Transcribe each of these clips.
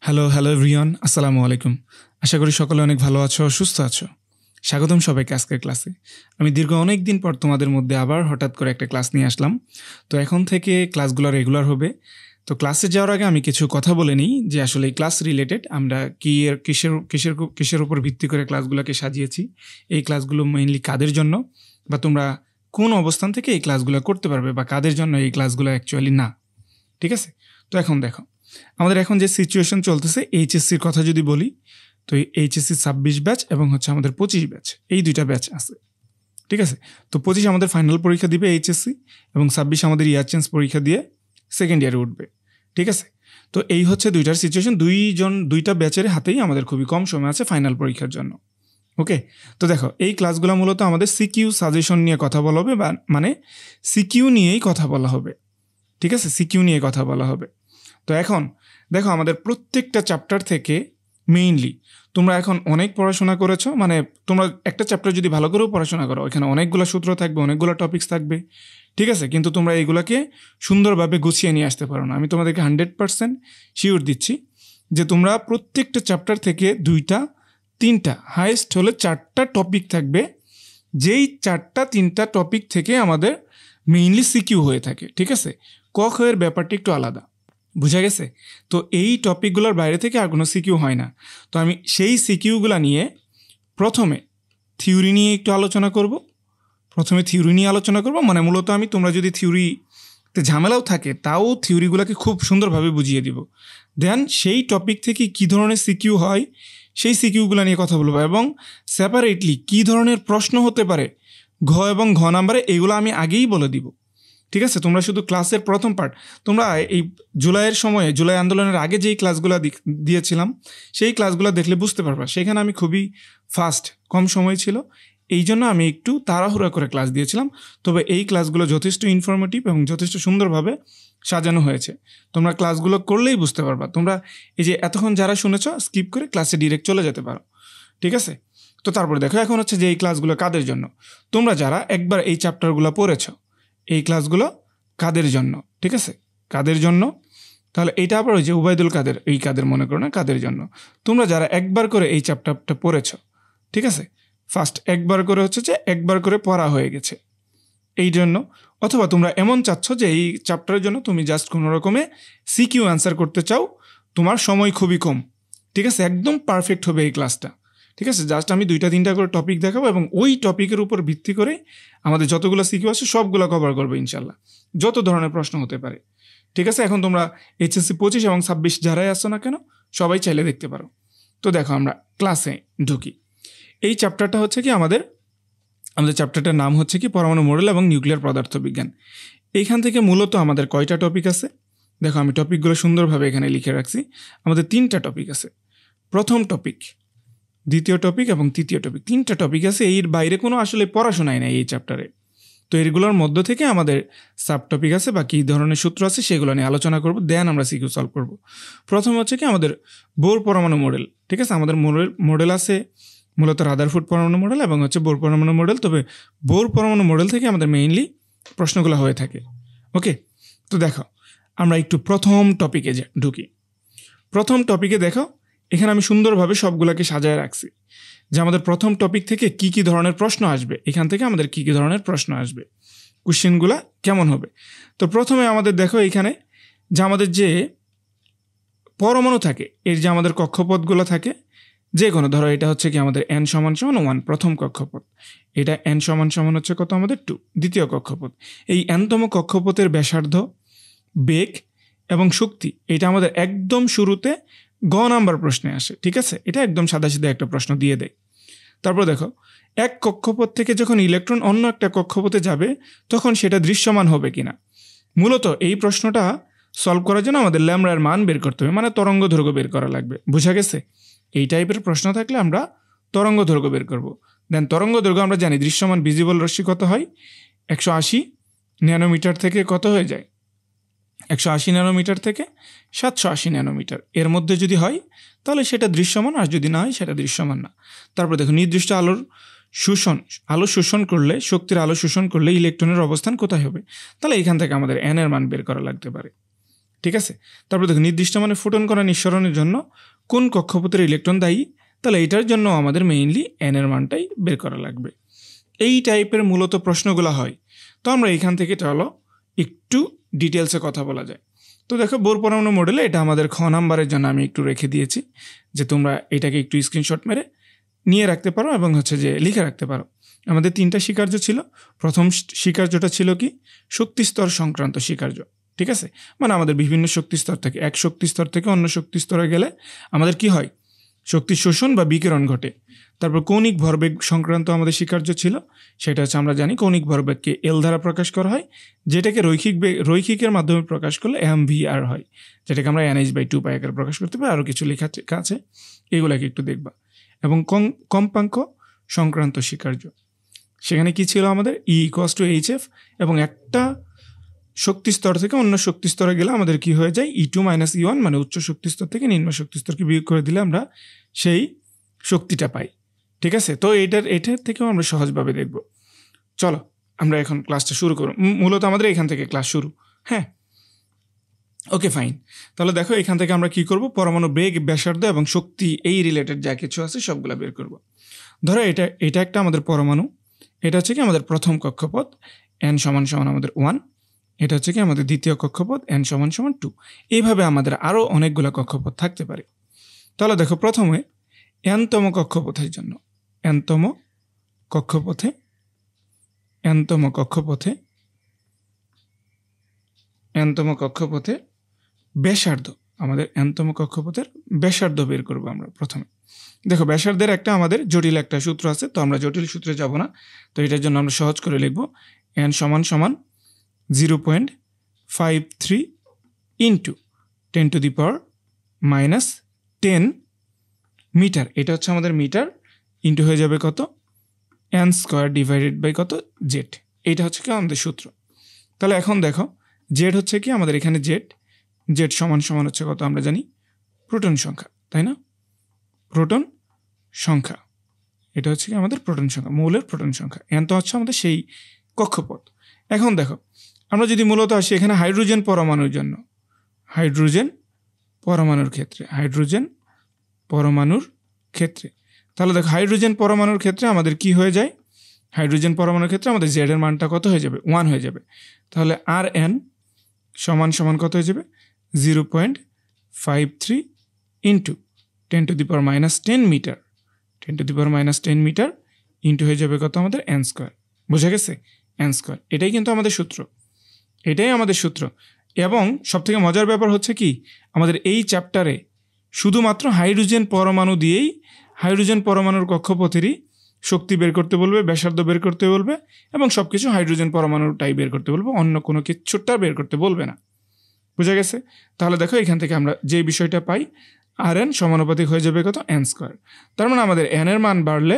Hello everyone, আসসালামু আলাইকুম। আশা করি সকলে অনেক ভালো আছো, সুস্থ আছো। স্বাগতম সবাইকে আজকের ক্লাসে। আমি দীর্ঘ অনেক দিন পর তোমাদের মধ্যে আবার হঠাৎ করে একটা ক্লাস নিয়ে আসলাম। তো এখন থেকে ক্লাসগুলো রেগুলার হবে। তো ক্লাসে যাওয়ার আগে আমি কিছু কথা বলে নিই যে আসলে এই ক্লাস রিলেটেড আমরা কিসের উপর ভিত্তি করে ক্লাসগুলোকে সাজিয়েছি, এই ক্লাসগুলো মেইনলি কাদের জন্য, বা তোমরা কোন অবস্থান থেকে এই ক্লাসগুলো করতে পারবে, বা কাদের জন্য এই ক্লাসগুলো অ্যাকচুয়ালি না। ঠিক আছে? তো এখন দেখো, আমাদের এখন যে সিচুয়েশন চলতেছে, এইচএসসির কথা যদি বলি, তো এই এইচএসসি 26 ব্যাচ এবং আমাদের 25 ব্যাচ, এই দুইটা ব্যাচ আছে। ঠিক আছে? তো 25 আমাদের ফাইনাল পরীক্ষা দিবে এইচএসসি, এবং 26 আমাদের ইয়ার চেঞ্জ পরীক্ষা দিয়ে সেকেন্ড ইয়ারে উঠবে। ঠিক আছে? তো এই হচ্ছে দুইটার সিচুয়েশন। দুইটা ব্যাচের হাতেই আমাদের খুবই কম সময় আছে ফাইনাল পরীক্ষার জন্য। ওকে, তো দেখো, এই ক্লাসগুলো মূলত আমাদের সিকিউ সাজেশন নিয়ে কথা বলা হবে, বা মানে সিকিউ নিয়েই কথা বলা হবে। ঠিক আছে? সিকিউ নিয়ে কথা বলা হবে। তো এখন দেখো, আমাদের প্রত্যেকটা চ্যাপ্টার থেকে মেইনলি তোমরা এখন অনেক পড়াশোনা করেছো, মানে তোমরা একটা চ্যাপ্টার যদি ভালো করেও পড়াশোনা করো, এখানে অনেকগুলো সূত্র থাকবে, অনেকগুলো টপিকস থাকবে। ঠিক আছে? কিন্তু তোমরা এইগুলোকে সুন্দরভাবে গুছিয়ে নিয়ে আসতে পারো না। আমি তোমাদেরকে 100% শিওর দিচ্ছি যে তোমরা প্রত্যেকটা চ্যাপ্টার থেকে 2টা 3টা হাইয়েস্ট হলে 4টা টপিক থাকবে, যেই 4টা 3টা টপিক থেকে আমাদের মেইনলি সিকিউ হয়ে থাকে। ঠিক আছে? ক খ এর ব্যাপারটা একটু আলাদা, বুঝা গেছে? তো এই টপিকগুলোর বাইরে থেকে আর কোনো সিকিউ হয় না। তো আমি সেই সিকিউগুলো নিয়ে প্রথমে থিওরি নিয়ে একটু আলোচনা করব। মানে মূলত আমি, তোমরা যদি থিওরিতে ঝামেলাও থাকে তাও থিওরিগুলোকে খুব সুন্দরভাবে বুঝিয়ে দিব। দেন সেই টপিক থেকে কী ধরনের সিকিউ হয় সেই সিকিউগুলো নিয়ে কথা বলবো, এবং সেপারেটলি কী ধরনের প্রশ্ন হতে পারে ঘ এবং ঘ নাম্বারে, এগুলো আমি আগেই বলে দিব। ঠিক আছে? তোমরা শুধু ক্লাসের প্রথম পার্ট, তোমরা এই জুলাই আন্দোলনের আগে যেই ক্লাসগুলো দিয়েছিলাম সেই ক্লাসগুলো দেখলে বুঝতে পারবা, সেখানে আমি খুবই ফাস্ট, কম সময় ছিল, এই জন্য আমি একটু তাড়াহুড়া করে ক্লাস দিয়েছিলাম। তবে এই ক্লাসগুলো যথেষ্ট ইনফরমেটিভ এবং যথেষ্ট সুন্দরভাবে সাজানো হয়েছে। তোমরা ক্লাসগুলো করলেই বুঝতে পারবা। তোমরা এই যে এতক্ষণ যারা শুনেছ, স্কিপ করে ক্লাসে ডিরেক্ট চলে যেতে পারো। ঠিক আছে? তো তারপরে দেখো, এখন হচ্ছে যে এই ক্লাসগুলো কাদের জন্য। তোমরা যারা একবার এই চ্যাপ্টারগুলো পড়েছ, এই ক্লাসগুলো কাদের জন্য। ঠিক আছে? কাদের জন্য, তাহলে এইটা আবার ওই যে উবাইদুল কাদের, এই কাদের মনে করো না, কাদের জন্য। তোমরা যারা একবার করে এই চ্যাপ্টারটা পড়েছ, ঠিক আছে, ফার্স্ট একবার করে পড়া হয়ে গেছে, এই জন্য। অথবা তোমরা এমন চাচ্ছ যে এই চ্যাপ্টারের জন্য তুমি জাস্ট কোনো রকমে সিকিউ অ্যান্সার করতে চাও, তোমার সময় খুবই কম। ঠিক আছে? একদম পারফেক্ট হবে এই ক্লাসটা। ঠিক আছে? জাস্ট আমি 2-3টা করে টপিক দেখাবো, এবং ওই টপিকের উপর ভিত্তি করে আমাদের যতগুলো সিকিউ আছে সবগুলো কভার করবো ইনশাল্লাহ, যত ধরনের প্রশ্ন হতে পারে। ঠিক আছে? এখন তোমরা এইচএসসি 25 এবং 26 যারাই আসছো না কেন, সবাই চাইলে দেখতে পারো। তো দেখো, আমরা ক্লাসে ঢুকি। এই চ্যাপ্টারটা হচ্ছে কি আমাদের চ্যাপ্টারটার নাম হচ্ছে কি পরমাণু মডেল এবং নিউক্লিয়ার পদার্থবিজ্ঞান। এইখান থেকে মূলত আমাদের কয়টা টপিক আছে দেখো, আমি টপিকগুলো সুন্দরভাবে এখানে লিখে রাখছি। আমাদের 3টা টপিক আছে। প্রথম টপিক, দ্বিতীয় টপিক এবং তৃতীয় টপিক, 3টা টপিক আছে। এর বাইরে কোনো আসলে পড়াশোনাই নাই এই চ্যাপ্টারে। তো এগুলোর মধ্য থেকে আমাদের সাব টপিক আছে বা কী ধরনের সূত্র আছে সেগুলো নিয়ে আলোচনা করব, দেন আমরা সিকিউ সলভ করব। প্রথম হচ্ছে কি আমাদের বোর পরমাণু মডেল। ঠিক আছে? আমাদের মডেল আছে মূলত রাদারফোর্ড পরমাণু মডেল এবং হচ্ছে বোর পরমাণু মডেল। তবে বোর পরমাণু মডেল থেকে আমাদের মেইনলি প্রশ্নগুলো হয়ে থাকে। ওকে, তো দেখো, আমরা একটু প্রথম টপিকে ঢুকি। প্রথম টপিকে দেখো, এখানে আমি সুন্দরভাবে সবগুলোকে সাজায় রাখছি যে আমাদের প্রথম টপিক থেকে কি কি ধরনের প্রশ্ন আসবে, এখান থেকে আমাদের কি কি ধরনের প্রশ্ন আসবে, কোশ্চেনগুলো কেমন হবে। তো প্রথমে আমাদের দেখো, এখানে যে আমাদের যে পরমাণু থাকে, এর যে আমাদের কক্ষপথগুলো থাকে, যে কোনো ধরো এটা হচ্ছে কি আমাদের n = 1 প্রথম কক্ষপথ, এটা n = হচ্ছে কত আমাদের 2 দ্বিতীয় কক্ষপথ। এই nতম কক্ষপথের ব্যাসার্ধ, বেগ এবং শক্তি, এটা আমাদের একদম শুরুতে গ নাম্বার প্রশ্নে আসে। ঠিক আছে? এটা একদম সাদাসিধা একটা প্রশ্ন দিয়ে দেয়। তারপর দেখো, এক কক্ষপথ থেকে যখন ইলেকট্রন অন্য একটা কক্ষপথে যাবে তখন সেটা দৃশ্যমান হবে কিনা। মূলত এই প্রশ্নটা সলভ করার জন্য আমাদের ল্যামডার মান বের করতে হবে, মানে তরঙ্গ দৈর্ঘ্য বের করা লাগবে। বোঝা গেছে? এই টাইপের প্রশ্ন থাকলে আমরা তরঙ্গ দৈর্ঘ্য বের করব। দেন তরঙ্গ দৈর্ঘ্য আমরা জানি দৃশ্যমান ভিজিবল রশ্মি কত হয়, 180 ন্যানোমিটার থেকে কত হয়ে যায়, 180 ন্যানোমিটার থেকে 780 ন্যানোমিটার, এর মধ্যে যদি হয় তাহলে সেটা দৃশ্যমান, আর যদি না হয় সেটা দৃশ্যমান না। তারপর দেখো, নির্দিষ্ট শক্তির আলো শোষণ করলে ইলেকট্রনের অবস্থান কোথায় হবে, তাহলে এখান থেকে আমাদের n এর মান বের করা লাগতে পারে। ঠিক আছে। তারপর দেখো নির্দিষ্ট মানে ফোটন কণা নিঃসরণের জন্য কোন কক্ষপথের ইলেকট্রন দায়ী, তাহলে এটার জন্য আমাদের মেইনলি এন এর মানটাই বের করা লাগবে। এই টাইপের মূলত প্রশ্নগুলো হয়। তো আমরা এখান থেকে চলো একটু ডিটেলসে কথা বলা যায়। তো দেখো বোর পরমাণু মডেলে এটা আমাদের খ নাম্বারের জন্য আমি একটু রেখে দিয়েছি, যে তোমরা এটাকে একটু স্ক্রিনশট মেরে নিয়ে রাখতে পারো এবং হচ্ছে যে লিখে রাখতে পারো। আমাদের 3টা স্বীকার্য ছিল। প্রথম স্বীকার্যটা ছিল কি শক্তিস্তর সংক্রান্ত স্বীকার্য, ঠিক আছে। মানে আমাদের বিভিন্ন শক্তিস্তর থেকে এক শক্তিস্তর থেকে অন্য শক্তিস্তরে গেলে আমাদের কি হয়, শক্তি শোষণ বা বিকিরণ ঘটে। তারপর কৌণিক ভরবেগ সংক্রান্ত আমাদের স্বীকার্য ছিল, সেটা হচ্ছে আমরা জানি কৌণিক ভরবেগকে এল দ্বারা প্রকাশ করা হয়, যেটাকে রৈখিকের মাধ্যমে প্রকাশ করলে mvr হয়, যেটাকে আমরা nh/2π আকারে প্রকাশ করতে পারি। আরও কিছু লেখা আছে, এগুলাকে একটু দেখবা। এবং কম্পাঙ্ক সংক্রান্ত স্বীকার্য, সেখানে কি ছিল আমাদের E = hf, এবং একটা শক্তিস্তর থেকে অন্য শক্তিস্তরে গেলে আমাদের কি হয়ে যায় E2 - E1, মানে উচ্চ শক্তিস্তর থেকে নিম্ন শক্তিস্তরকে বিয়োগ করে দিলে আমরা সেই শক্তিটা পাই, ঠিক আছে। তো এটার থেকেও আমরা সহজভাবে দেখব। চলো আমরা এখন ক্লাসটা শুরু করব। মূলত আমাদের এখান থেকে ক্লাস শুরু, হ্যাঁ ওকে ফাইন। তাহলে দেখো এখান থেকে আমরা কি করব, পরমাণু বেগ, ব্যাসার্ধ এবং শক্তি এই রিলেটেড যা কিছু আছে সবগুলা বের করব। ধরো এটা একটা আমাদের পরমাণু, এটা হচ্ছে কি আমাদের প্রথম কক্ষপথ n = আমাদের 1, এটা হচ্ছে কি আমাদের দ্বিতীয় কক্ষপথ n = 2। এইভাবে আমাদের আরও অনেকগুলো কক্ষপথ থাকতে পারে। তাহলে দেখো প্রথমে nতম কক্ষপথের জন্য nতম কক্ষপথে ব্যাসার্ধ, আমাদের nতম কক্ষপথের ব্যাসার্ধ বের করব আমরা প্রথমে। দেখো ব্যাসার্ধের একটা আমাদের জটিল একটা সূত্র আছে, তো আমরা জটিল সূত্রে যাব না। তো এটার জন্য আমরা সহজ করে লিখব n = 0.53 × 10⁻⁻10 মিটার। এটা হচ্ছে আমাদের মিটার, ইন্টু হয়ে যাবে কত n² কত z। এইটা হচ্ছে কি আমাদের সূত্র। তাহলে এখন দেখো জেড হচ্ছে কি আমাদের এখানে জেড সমান হচ্ছে কত আমরা জানি প্রোটন সংখ্যা, তাই না? প্রোটন সংখ্যা, এটা হচ্ছে কি আমাদের প্রোটন সংখ্যা, মৌলের প্রোটন সংখ্যা। এন তো হচ্ছে আমাদের সেই কক্ষপথ। এখন দেখো আমরা যদি মূলত আসি এখানে হাইড্রোজেন পরমাণুর জন্য, হাইড্রোজেন পরমাণুর ক্ষেত্রে তাহলে দেখো হাইড্রোজেন পরমাণুর ক্ষেত্রে আমাদের কি হয়ে যায়, হাইড্রোজেন পরমাণুর ক্ষেত্রে আমাদের জেড এর মানটা কত হয়ে যাবে, 1 হয়ে যাবে। তাহলে Rn সমান কত হয়ে যাবে 0.53 × 10⁻10 মিটার, 10⁻10 মিটার ইন্টু হয়ে যাবে কত আমাদের n²। বোঝা গেছে? n²। এটাই কিন্তু আমাদের সূত্র। এবং সবথেকে মজার ব্যাপার হচ্ছে কি আমাদের এই চ্যাপ্টারে শুধুমাত্র হাইড্রোজেন পরমাণু দিয়েই হাইড্রোজেন পরমাণুর কক্ষপথেরই শক্তি বের করতে বলবে, ব্যাসার্ধ বের করতে বলবে, এবং সবকিছু হাইড্রোজেন পরমাণুটাই বের করতে বলবে, অন্য কোনো কিছুটা বের করতে বলবে না। বোঝা গেছে? তাহলে দেখো এখান থেকে আমরা যে বিষয়টা পাই Rn সমানুপাতিক হয়ে যাবে কত n²। তার মানে আমাদের n এর মান বাড়লে,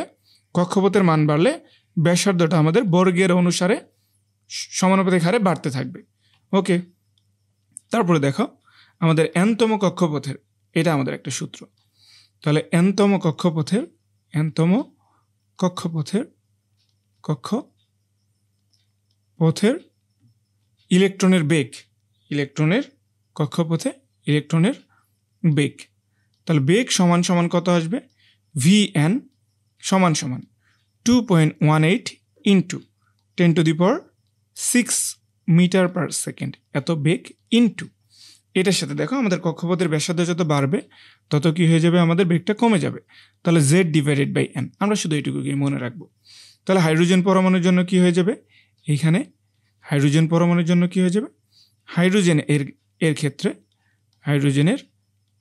কক্ষপথের মান বাড়লে ব্যাসার্ধটা আমাদের বর্গের অনুসারে সমানুপাতিক হারে বাড়তে থাকবে। ওকে, তারপরে দেখো আমাদের nতম কক্ষপথের, এটা আমাদের একটা সূত্র। তাহলে nতম কক্ষপথের ইলেকট্রনের বেগ, তাহলে বেগ সমান কত আসবে, Vn সমান 2.18 × 10⁶ মিটার/সেকেন্ড, এত বেগ ইন্টু এটার সাথে দেখো আমাদের কক্ষপথের ব্যাসার্ধ যত বাড়বে তত কি হয়ে যাবে, আমাদের বেগটা কমে যাবে। তাহলে z/n, আমরা শুধু এইটুকুকে মনে রাখবো। তাহলে হাইড্রোজেন পরমাণুর জন্য কি হয়ে যাবে, এইখানে হাইড্রোজেন পরমাণুর জন্য কি হয়ে যাবে, হাইড্রোজেনের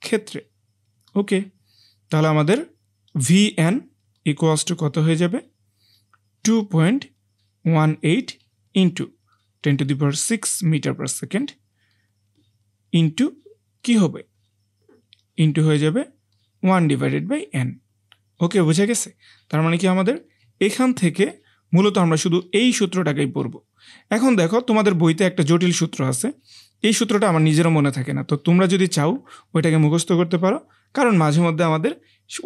ক্ষেত্রে ওকে। তাহলে আমাদের Vn = কত হয়ে যাবে 2.18 × 10⁶ মিটার/সেকেন্ড ইন্টু কি হবে, ইন্টু হয়ে যাবে 1/n। ওকে, বোঝা গেছে? তার মানে কি আমাদের এখান থেকে মূলত আমরা শুধু এই সূত্রটাকেই পড়ব। এখন দেখো তোমাদের বইতে একটা জটিল সূত্র আছে, এই সূত্রটা আমার নিজেরও মনে থাকে না, তো তোমরা যদি চাও ওইটাকে মুখস্থ করতে পারো, কারণ মাঝে মধ্যে আমাদের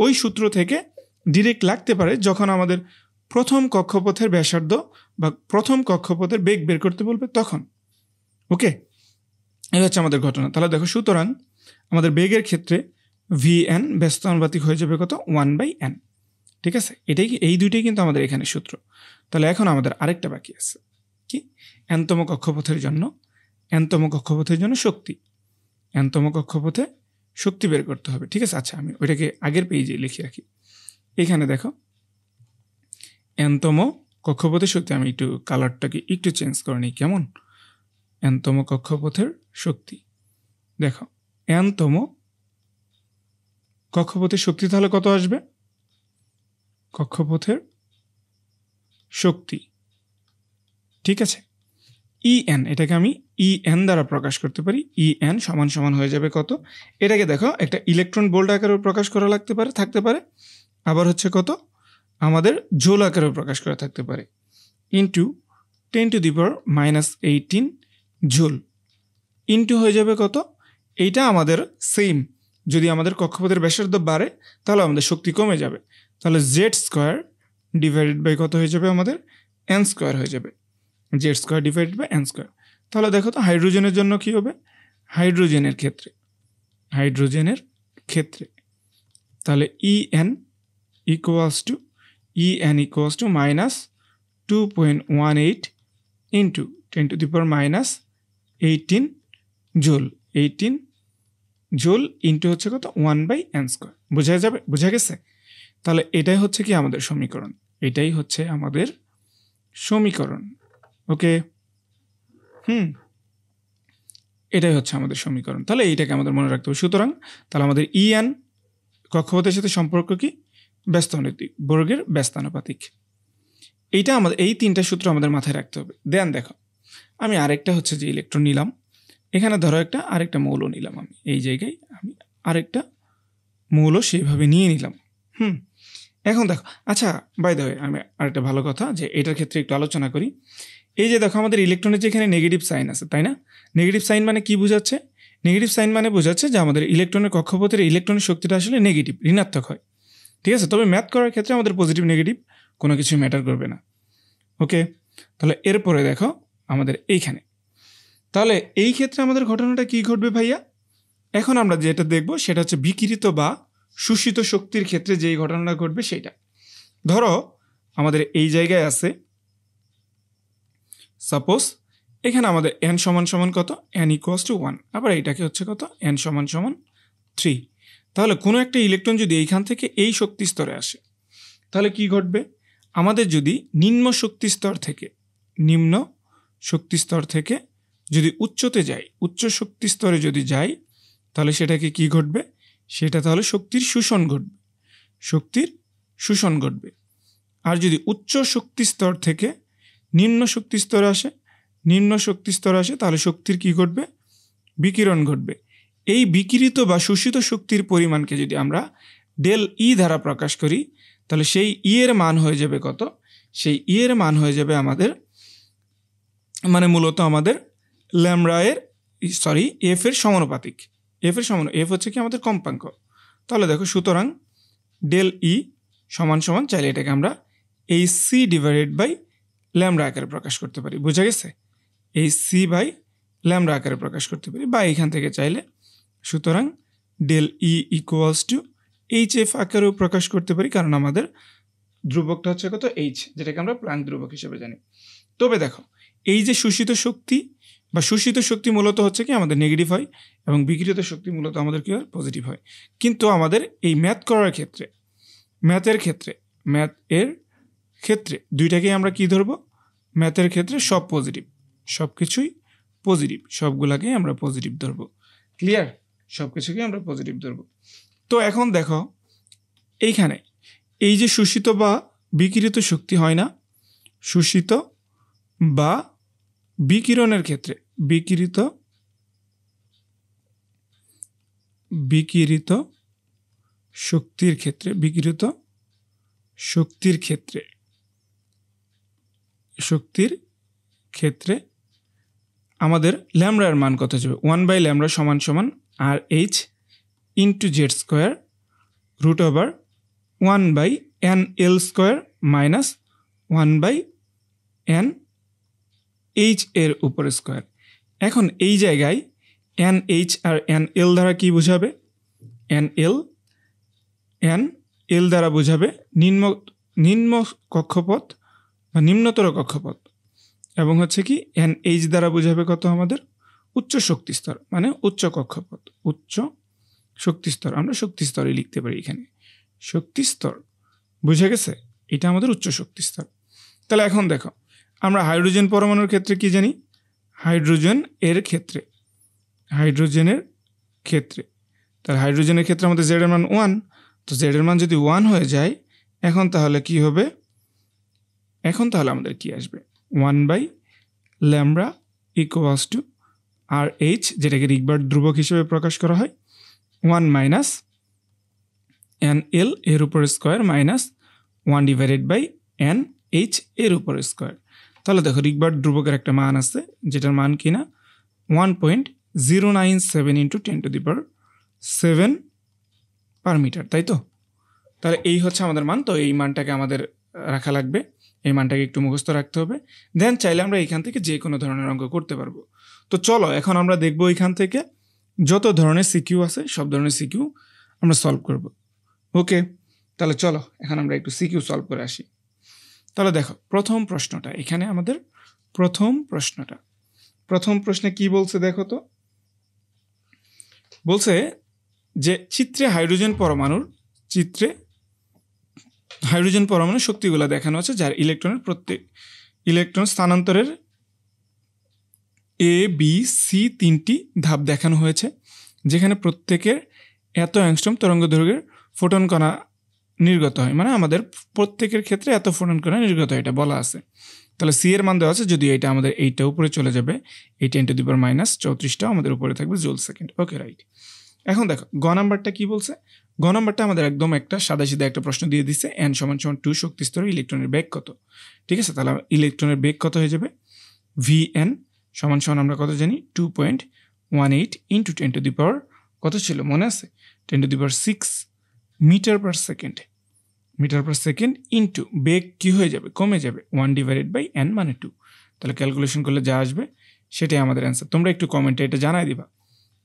ওই সূত্র থেকে ডিরেক্ট লাগতে পারে যখন আমাদের প্রথম কক্ষপথের ব্যাসার্ধ বা প্রথম কক্ষপথের বেগ বের করতে বলবে তখন। ওকে, এই হচ্ছে আমাদের ঘটনা। তাহলে দেখো, সুতরাং আমাদের বেগের ক্ষেত্রে vn ব্যস্তানুপাতিক হয়ে যাবে কত, 1/n। ঠিক আছে, এই দুইটাই কিন্তু আমাদের এখানে সূত্র। তাহলে এখন আমাদের আরেকটা বাকি আছে, কি, nতম কক্ষপথের জন্য শক্তি, nতম কক্ষপথে শক্তি বের করতে হবে। ঠিক আছে, আচ্ছা আমি ওইটাকে আগের পেজে লিখে রাখি। এখানে দেখো, nতম কক্ষপথের শক্তি, আমি একটু কালারটাকে একটু চেঞ্জ করে নিই, কেমন, nতম কক্ষপথের শক্তি। দেখো, nতম কক্ষপথের শক্তি তাহলে কত আসবে, কক্ষপথের শক্তি, ঠিক আছে, en, এটাকে আমি en দ্বারা প্রকাশ করতে পারি। en সমান হয়ে যাবে কত, এটাকে দেখো একটা ইলেকট্রন ভোল্ট আকারেও প্রকাশ করা থাকতে পারে, আবার হচ্ছে কত, আমাদের জোল আকারেও প্রকাশ করা থাকতে পারে, ইন্টু 10⁻⁻18 জুল, ইন্টু হয়ে যাবে কত, এইটা আমাদের সেম, যদি আমাদের কক্ষপথের ব্যাসার্ধ বাড়ে তাহলে আমাদের শক্তি কমে যাবে, তাহলে z² ডিভাইডেড বাই কত হয়ে যাবে, আমাদের n² হয়ে যাবে, z² ডিভাইডেড বাই n²। তাহলে দেখো তো হাইড্রোজেনের জন্য কি হবে, হাইড্রোজেনের ক্ষেত্রে তাহলে en equals to -2.18 into 10⁻⁻18 joule, 18 joule into হচ্ছে কত, 1/n²। বোঝা গেছে? তাহলে এটাই হচ্ছে কি আমাদের সমীকরণ, ওকে, এটাই হচ্ছে আমাদের সমীকরণ। তাহলে এইটাকে আমাদের মনে রাখতে হবে। সুতরাং তাহলে আমাদের en কক্ষপথের সাথে সম্পর্ক কি, ব্যস্তানুপাতিক, বর্গের ব্যস্তানুপাতিক। এইটা আমাদের, এই তিনটা সূত্র আমাদের মাথায় রাখতে হবে। দেন দেখো, আমি আরেকটা হচ্ছে যে ইলেকট্রন নিলাম, এখানে ধরো আরেকটা মৌল নিলাম, আমি এই জায়গায় আমি আরেকটা মৌল সেইভাবে নিয়ে নিলাম। এখন দেখো, আচ্ছা বাই দ্য ওয়ে, আমি আরেকটা ভালো কথা যে এটার ক্ষেত্রে একটু আলোচনা করি। এই যে দেখো, আমাদের ইলেকট্রনের যেখানে নেগেটিভ সাইন আছে, তাই না? নেগেটিভ সাইন মানে কি বোঝাচ্ছে? নেগেটিভ সাইন মানে বোঝাচ্ছে যে আমাদের ইলেকট্রনের কক্ষপথের ইলেকট্রনের শক্তিটা আসলে নেগেটিভ, ঋণাত্মক হয়। ঠিক আছে, তবে ম্যাথ করার ক্ষেত্রে আমাদের পজিটিভ নেগেটিভ কোনো কিছু ম্যাটার করবে না। ওকে, তাহলে এরপরে দেখো আমাদের এইখানে, তাহলে এই ক্ষেত্রে আমাদের ঘটনাটা কি ঘটবে ভাইয়া? এখন আমরা যেটা দেখব সেটা হচ্ছে বিকিরিত বা শোষিত শক্তির ক্ষেত্রে যেই ঘটনাটা ঘটবে সেইটা। ধরো আমাদের এই জায়গায় আছে, সাপোজ এখানে আমাদের n সমান কত, n ইকুয়ালস টু 1, আবার এইটাকে হচ্ছে কত, n সমান 3। তাহলে কোনো একটা ইলেকট্রন যদি এইখান থেকে এই শক্তি স্তরে আসে, তাহলে কি ঘটবে? আমাদের যদি নিম্ন শক্তি স্তর থেকে যদি উচ্চ শক্তি স্তরে যদি যাই, তাহলে সেটাকে কি ঘটবে? সেটা তাহলে শক্তির শোষণ ঘটবে। আর যদি উচ্চ শক্তি স্তর থেকে নিম্ন শক্তি স্তরে আসে তাহলে শক্তির কি ঘটবে? বিকিরণ ঘটবে। এই বিকিরিত বা শোষিত শক্তির পরিমাণকে যদি আমরা ডেল ই দ্বারা প্রকাশ করি, তাহলে সেই ই এর মান হয়ে যাবে কত? সেই ই এর মান হয়ে যাবে আমাদের, মানে মূলত আমাদের এফ এর সমানুপাতিক। এফ হচ্ছে কি আমাদের কম্পাঙ্ক। তাহলে দেখো, সুতরাং ডেল ই সমান চাইলে এটাকে আমরা এই সি ডিভাইডেড বাই ল্যামডা আকারে প্রকাশ করতে পারি। বোঝা গেছে? এই সি বাই ল্যামডা আকারে প্রকাশ করতে পারি, বা এইখান থেকে চাইলে সুতরাং del E equals to H F আকারেও প্রকাশ করতে পারি, কারণ আমাদের ধ্রুবকটা হচ্ছে কত, এইচ, যেটাকে আমরা প্লাঙ্ক ধ্রুবক হিসেবে জানি। তবে দেখো, এই যে শোষিত শক্তি মূলত হচ্ছে কি আমাদের নেগেটিভ হয়, এবং বিকিরিত শক্তি মূলত আমাদের কি হয়, পজিটিভ হয়। কিন্তু আমাদের এই ম্যাথ করার ক্ষেত্রে, ম্যাথের ক্ষেত্রে দুইটাকেই আমরা কি ধরবো? ম্যাথের ক্ষেত্রে সব পজিটিভ, সব কিছুই পজিটিভ, সবগুলাকেই আমরা পজিটিভ ধরবো। ক্লিয়ার? সব কিছুকেই আমরা পজিটিভ ধরবো। তো এখন দেখো, এইখানে এই যে শোষিত বা বিকিরিত শক্তি হয় না, শোষিত বা বিকিরণের ক্ষেত্রে, বিকিরিত শক্তির ক্ষেত্রে আমাদের ল্যামডার মান কত যাবে? 1/λ সমান R H into Z square root over 1/nl² minus 1/n H এর উপর স্কোয়ার। এখন এই জায়গায় NH আর NL দ্বারা কি বোঝাবে? NL দ্বারা বোঝাবে নিম্ন কক্ষপথ বা নিম্নতর কক্ষপথ, এবং হচ্ছে কি NH দ্বারা বোঝাবে কত আমাদের? উচ্চ শক্তি স্তর, মানে উচ্চ কক্ষপথ, উচ্চ শক্তি স্তর। আমরা শক্তি স্তরই লিখতে পারি এখানে, শক্তি স্তর। বুঝে গেছে? এটা আমাদের উচ্চ শক্তি স্তর। তাহলে এখন দেখো, আমরা হাইড্রোজেন পরমাণুর ক্ষেত্রে কি জানি? হাইড্রোজেনের ক্ষেত্রে তাহলে হাইড্রোজেনের ক্ষেত্রে আমাদের জেড এর মান 1। তো জেড এর মান যদি 1 হয়ে যায়, এখন তাহলে কি হবে? এখন তাহলে আমাদের কি আসবে? 1/λ ইকুয়ালস টু RH, যেটাকে রিকবার্ড ধ্রুবক হিসেবে প্রকাশ করা হয়, 1 মাইনাস NL এর উপর স্কোয়ার মাইনাস 1/NH এর উপর স্কোয়ার। তাহলে দেখো, রিকবার্ড ধ্রুবকের একটা মান আছে, যেটার মান কিনা 1.097 × 10⁷ পার মিটার, তাই তো? তাহলে এই হচ্ছে আমাদের মান। তো এই মানটাকে আমাদের রাখা লাগবে, এই মানটাকে একটু মুখস্থ রাখতে হবে। দেন চাইলে আমরা এখান থেকে যে কোনো ধরনের অঙ্ক করতে পারবো। তো চলো এখন আমরা দেখবো এখান থেকে যত ধরনের সিকিউ আছে সব ধরনের সিকিউ আমরা সলভ করব। ওকে, তাহলে চলো এখন আমরা একটু সিকিউ সলভ করে আসি। তাহলে দেখো, প্রথম প্রশ্নটা এখানে আমাদের প্রথম প্রশ্নে কি বলছে দেখো তো। বলছে যে চিত্রে হাইড্রোজেন পরমাণুর শক্তিগুলো দেখানো আছে, যার ইলেকট্রন স্থানান্তরের ABC 3টি ধাপ দেখানো হয়েছে, যেখানে প্রত্যেকের এত অ্যাংস্ট্রম তরঙ্গ দৈর্ঘ্যের ফোটন কণা নির্গত হয়, মানে আমাদের প্রত্যেকের ক্ষেত্রে এত ফোটন কণা নির্গত হয়, এটা বলা আছে। তাহলে সি এর মান দেওয়া আছে, যদিও এটা আমাদের এইটা উপরে চলে যাবে, এই 10⁻⁻34টা আমাদের উপরে থাকবে জুল সেকেন্ড। ওকে, রাইট। এখন দেখো গ নাম্বারটা কি বলছে। গ নাম্বারটা আমাদের একদম একটা সাদাসিধা একটা প্রশ্ন দিয়ে দিচ্ছে, n = 2 শক্তি স্তরে ইলেকট্রনের বেগ কত। ঠিক আছে, তাহলে ইলেকট্রনের বেগ কত হয়ে যাবে? Vn = আমরা কত জানি? 2.18 × 10⁻, কত ছিল মনে আছে? 10⁶ মিটার পার সেকেন্ড ইন্টু বেগ কি হয়ে যাবে? কমে যাবে, 1/n মানে 2। তাহলে ক্যালকুলেশন করলে যা আসবে সেটাই আমাদের অ্যান্সার। তোমরা একটু কমেন্টে এটা জানাই দিবা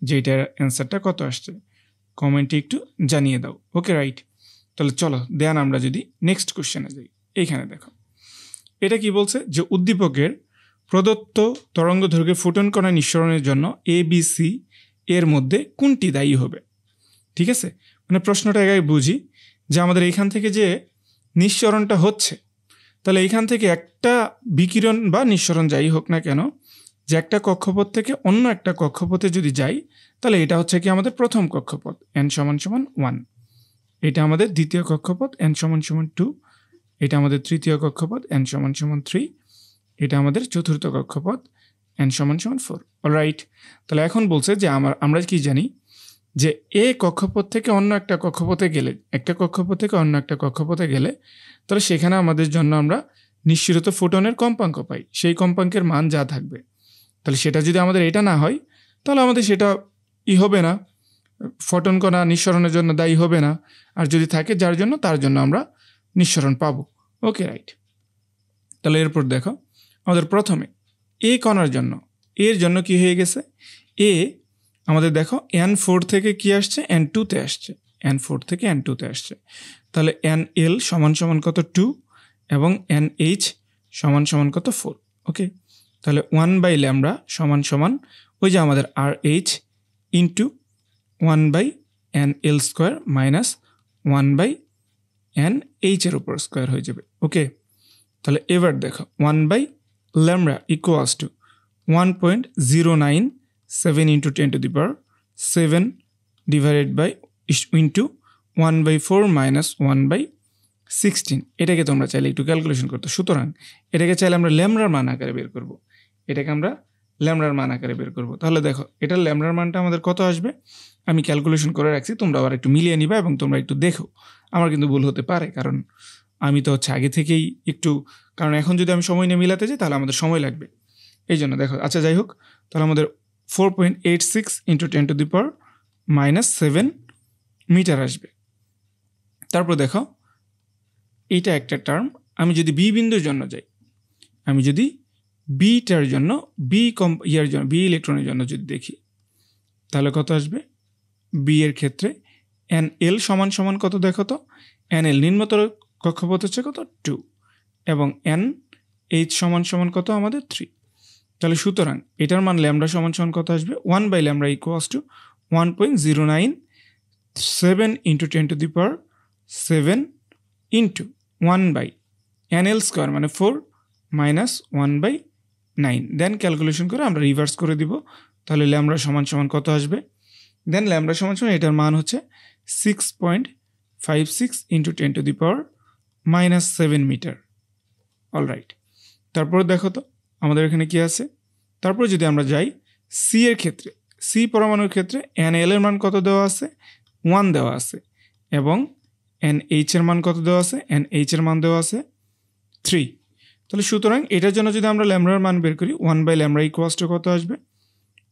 যে এটার অ্যান্সারটা কত আসছে, কমেন্টে একটু জানিয়ে দাও। ওকে, রাইট। তাহলে চলো দেন আমরা যদি নেক্সট কোশ্চেনে যাই। এইখানে দেখো, এটা কি বলছে যে উদ্দীপকের প্রদত্ত তরঙ্গ দৈর্ঘ্যের ফোটন কণা নিঃসরণের জন্য ABC এর মধ্যে কোনটি দায়ী হবে। ঠিক আছে, মানে প্রশ্নটা আগে বুঝি যে আমাদের এইখান থেকে যে নিঃসরণটা হচ্ছে, তাহলে এইখান থেকে একটা বিকিরণ বা নিঃসরণ যাই হোক না কেন, যে একটা কক্ষপথ থেকে অন্য একটা কক্ষপথে যদি যাই, তাহলে এটা হচ্ছে কি আমাদের প্রথম কক্ষপথ n = 1, এটা আমাদের দ্বিতীয় কক্ষপথ n = 2, এটা আমাদের তৃতীয় কক্ষপথ n = 3, এটা আমাদের চতুর্থ কক্ষপথ n = 4। অলরাইট, তাহলে এখন বলছে যে আমরা কি জানি যে এ কক্ষপথ থেকে অন্য একটা কক্ষপথে গেলে, একটা কক্ষপথ থেকে অন্য একটা কক্ষপথে গেলে, তাহলে সেখানে আমাদের জন্য আমরা নিঃসৃত ফোটনের কম্পাঙ্ক পাই, সেই কম্পাঙ্কের মান যা থাকবে, তাহলে সেটা যদি আমাদের এটা না হয়, তাহলে আমাদের সেটা হবে না, ফোটন কণা নিঃসরণের জন্য দায়ী হবে না। আর যদি থাকে যার জন্য, তার জন্য আমরা নিঃসরণ পাবো। ওকে, রাইট। তাহলে এরপর দেখো, আমাদের প্রথমে এ কণার জন্য, এর জন্য কি হয়ে গেছে? এ আমাদের দেখো n4 থেকে কি আসছে? n2-তে আসছে, n4 থেকে n2-তে আসছে। তাহলে nl = কত? 2, এবং nh = কত? 4। ওকে, তাহলে 1/λ = ওই যে আমাদের RH into 1/nl² minus 1/nh এর উপর স্কোয়ার হয়ে যাবে। ওকে, তাহলে এবার দেখো 1/λ = 1.097 × 10⁻⁷ ডিভাইডেড বাই ইন্টু 1/4 মাইনাস 1/16। এটাকে তোমরা চাইলে একটু ক্যালকুলেশন করতে। সুতরাং এটাকে চাইলে আমরা ল্যামডার মান আকারে বের করব, তাহলে দেখো এটার ল্যামডার মানটা আমাদের কত আসবে আমি ক্যালকুলেশন করে রাখছি, তোমরা আবার একটু মিলিয়ে নিবা এবং তোমরা একটু দেখো। আমার কিন্তু ভুল হতে পারে, কারণ আমি তো আগে থেকেই একটু, কারণ এখন যদি আমি সময় নিয়ে মিলাতে যাই তাহলে আমাদের সময় লাগবে, এই জন্য দেখো। আচ্ছা, যাই হোক, তাহলে আমাদের 4.86 × 10⁻⁻7 মিটার আসবে। তারপর দেখো এইটা একটা টার্ম। আমি যদি বি বিন্দুর জন্য যাই, আমি যদি বিটার জন্য বি ইলেকট্রনের জন্য যদি দেখি, তাহলে কত আসবে বি এর ক্ষেত্রে এন এল সমান সমান কত দেখো তো এন এল নিম্নতর কক্ষপথ হচ্ছে কত 2 এবং এন এইচ সমান সমান কত আমাদের 3। তাহলে সুতরাং এটার মান ল্যামডা সমান সমান কত আসবে 1 by lambda equals to 1.097 into 10 to the power 7 into 1 by N L square মানে 4 মাইনাস 1 বাই 9। দেন ক্যালকুলেশন করে আমরা রিভার্স করে দিব। তাহলে ল্যামডা সমান সমান কত আসবে দেন ল্যামডা সমান সমান এটার মান হচ্ছে 6.56 into 10 to the power minus 7 metre. Alright, তারপর দেখো তো আমাদের এখানে কি আছে। তারপর যদি আমরা যাই সি এর ক্ষেত্রে, সি পরমাণুর ক্ষেত্রে এন এল এর মান কত দেওয়া আছে 1 দেওয়া আছে এবং এন এইচ এর মান কত দেওয়া আছে এন এইচ এর মান দেওয়া আছে 3। তাহলে সুতরাং এটার জন্য যদি আমরা ল্যামডার মান বের করি 1 বাই ল্যামডা ইকুয়ালস টু কত আসবে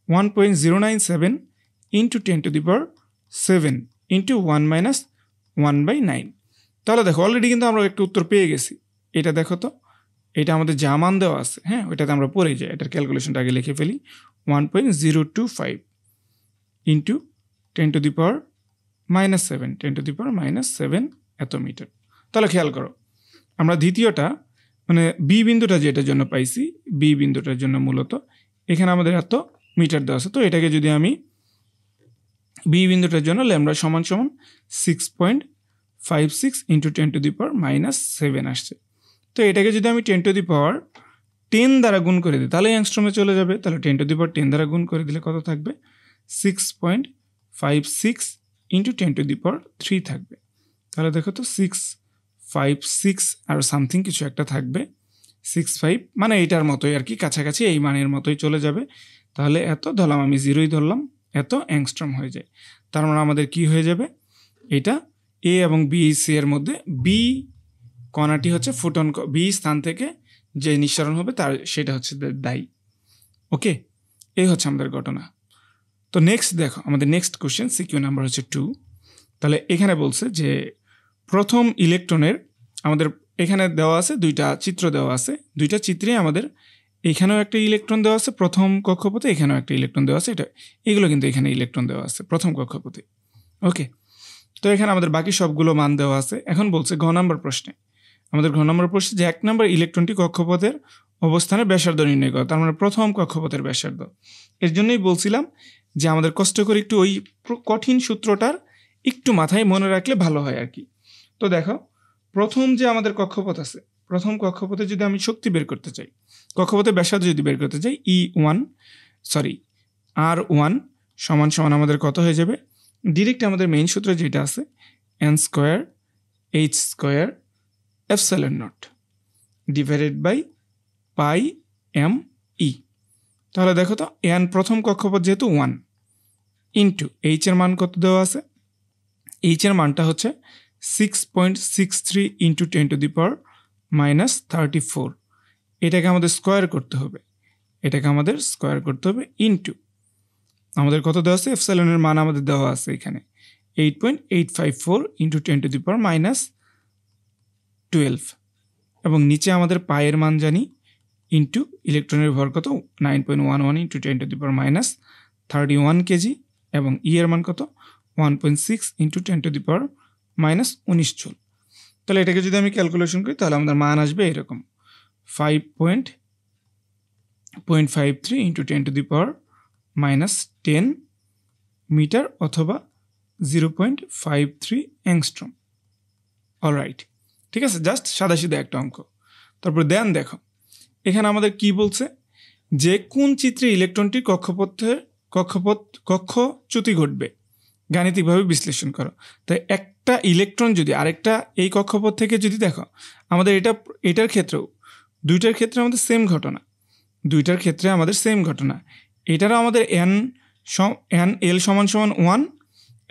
1.097 into 10 to the power 7 into 1 minus 1 by 9। তাহলে দেখো অলরেডি কিন্তু আমরা একটা উত্তর পেয়ে গেছি। এটা দেখো তো এটা আমাদের যা মান দেওয়া আছে, হ্যাঁ ওইটাতে আমরা পড়ে যাই, এটার ক্যালকুলেশনটা আগে লিখে ফেলি 1.025 into 10 to the power minus 7 10 to the power minus 7 এত মিটার। তাহলে খেয়াল করো আমরা দ্বিতীয়টা মানে বি বিন্দুটা যেটার জন্য পাইছি, বি বিন্দুটার জন্য মূলত এখানে আমাদের এত মিটার দেওয়া আছে। তো এটাকে যদি আমি বি বিন্দুটার জন্য ল্যামডা সমান সমান 6.56 into 10 to the power minus 7 আসছে। তো এটাকে যদি আমি 10 টু দি পাওয়ার 10 দ্বারা গুণ করে দিই তাহলে অ্যাংস্ট্রমে চলে যাবে। তাহলে 10 টু দি পাওয়ার 10 দ্বারা গুণ করে দিলে কত থাকবে 6.56 ইন্টু 10 টু দি পাওয়ার 3 থাকবে। তাহলে দেখো তো 656 আর সামথিং কিছু একটা থাকবে 65 মানে এইটার মতোই আর কি, কাছাকাছি এই মানের মতোই চলে যাবে। তাহলে এত ধরলাম, আমি 0ই ধরলাম, এত অ্যাংস্ট্রম হয়ে যায়। তার মানে আমাদের কি হয়ে যাবে এটা এ এবং বি সি এর মধ্যে বি কণাটি হচ্ছে ফোটন, বি স্থান থেকে যে নিঃসরণ হবে তার সেটা হচ্ছে দায়ী। ওকে, এই হচ্ছে আমাদের ঘটনা। তো নেক্সট দেখো আমাদের নেক্সট কোশ্চেন সিকিউ নাম্বার হচ্ছে 2। তাহলে এখানে বলছে যে প্রথম ইলেকট্রনের আমাদের এখানে দেওয়া আছে দুইটা চিত্র দেওয়া আছে, দুইটা চিত্রে আমাদের এখানেও একটা ইলেকট্রন দেওয়া আছে প্রথম কক্ষপথে, এখানেও একটা ইলেকট্রন দেওয়া আছে, এটা এগুলো কিন্তু এখানে ইলেকট্রন দেওয়া আছে প্রথম কক্ষপথে। ওকে, তো এখানে আমাদের বাকি সবগুলো মান দেওয়া আছে। এখন বলছে ঘ নম্বর প্রশ্নে, আমাদের ঘ নম্বর প্রশ্নে যে 1 নম্বর ইলেকট্রনটি কক্ষপথের অবস্থানের ব্যাসার্ধ নির্ণয় করা, তার মানে প্রথম কক্ষপথের ব্যাসার্ধ। এর জন্যই বলছিলাম যে আমাদের কষ্ট করে একটু ওই কঠিন সূত্রটার একটু মাথায় মনে রাখলে ভালো হয় আর কি। তো দেখো প্রথম যে আমাদের কক্ষপথ আছে, প্রথম কক্ষপথে যদি আমি শক্তি বের করতে চাই, কক্ষপথের ব্যাসার্ধ যদি বের করতে চাই R1 সমান সমান আমাদের কত হয়ে যাবে, ডিরেক্ট আমাদের মেইন সূত্র যেটা আছে n square h square epsilon naught divided by pi M E. তাহলে দেখো তো n প্রথম কক্ষপথ যেহেতু 1 ইন্টু h এর মান কত দেওয়া আছে, h এর মানটা হচ্ছে 6.63 into 10 to the power minus 34। এটাকে আমাদের স্কোয়ার করতে হবে, ইন্টু আমাদের কত দেওয়া আছে, এপসাইলনের মান আমাদের দেওয়া আছে এখানে 8.854 into 10 to the power minus 12 এবং নিচে আমাদের পায়ের মান জানি ইন্টু ইলেকট্রনের ভর কত 9.11 into 10 to the power minus 31 KG এবং ই এর মান কত 1.6 into 10 to the power minus 19 joule. তাহলে এটাকে যদি আমি ক্যালকুলেশন করি তাহলে আমাদের মান আসবে এরকম 5.53 into 10 to the power minus 10 metre অথবা 0.53 অ্যাংস্ট্রম। অলরাইট, ঠিক আছে, জাস্ট সাদাসিধা একটা অঙ্ক। তারপর দেন দেখো এখানে আমাদের কি বলছে যে কোন চিত্রে ইলেকট্রনটির কক্ষচ্যুতি ঘটবে গাণিতিকভাবে বিশ্লেষণ করো। তাই একটা ইলেকট্রন যদি আরেকটা এই কক্ষপথ থেকে যদি দেখো আমাদের এটার ক্ষেত্রেও দুইটার ক্ষেত্রে আমাদের সেম ঘটনা, এটারও আমাদের এন এল সমান সমান 1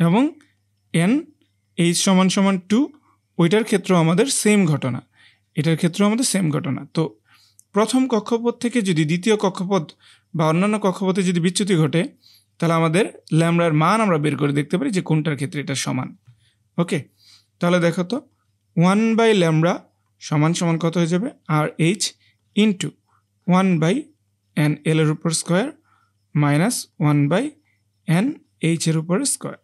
এবং এন এইচ সমান সমান 2, ওইটার ক্ষেত্রেও আমাদের সেম ঘটনা, এটার ক্ষেত্রেও আমাদের সেম ঘটনা। তো প্রথম কক্ষপথ থেকে যদি দ্বিতীয় কক্ষপথ বা অন্যান্য কক্ষপথে যদি বিচ্যুতি ঘটে তাহলে আমাদের ল্যামডার মান আমরা বের করে দেখতে পারি যে কোনটার ক্ষেত্রে এটা সমান। ওকে, তাহলে দেখো তো 1 বাই ল্যামডা সমান সমান কত হয়ে যাবে R H into 1 by N L এর উপর square minus 1 by N H এর উপরে স্কোয়ার।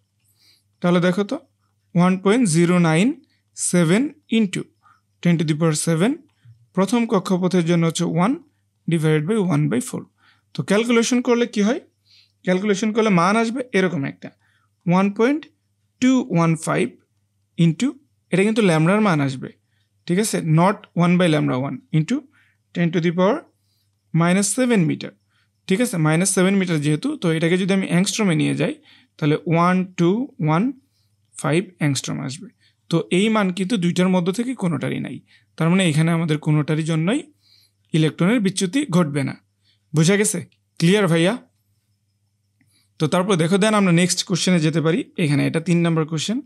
তাহলে দেখো তো 1.097 ইন্টু 10⁻⁷, প্রথম কক্ষপথের জন্য হচ্ছে 1 ডিভাইডেড বাই 1/4। তো ক্যালকুলেশন করলে কি হয়, ক্যালকুলেশন করলে মান আসবে এরকম একটা 1.215 ইন্টু, এটা কিন্তু ল্যামডার মান আসবে, ঠিক আছে, নট 1/λ1 ইন্টু 10⁻⁻7 মিটার, ঠিক আছে, -7 মিটার যেহেতু, তো এটাকে যদি আমি অ্যাংস্ট্রমে নিয়ে যাই তাহলে 1215 অ্যাংস্ট্রম আসবে। তো এই মান কিন্তু দুইটার মধ্য থেকে কোনোটারই নাই, তার মানে এখানে আমাদের কোনোটারই জন্যই ইলেকট্রনের বিচ্যুতি ঘটবে না। বোঝা গেছে? ক্লিয়ার ভাইয়া? তো তারপর দেখো, দেন আমরা নেক্সট কোশ্চেনে যেতে পারি। এখানে এটা 3 নম্বর কোশ্চেন।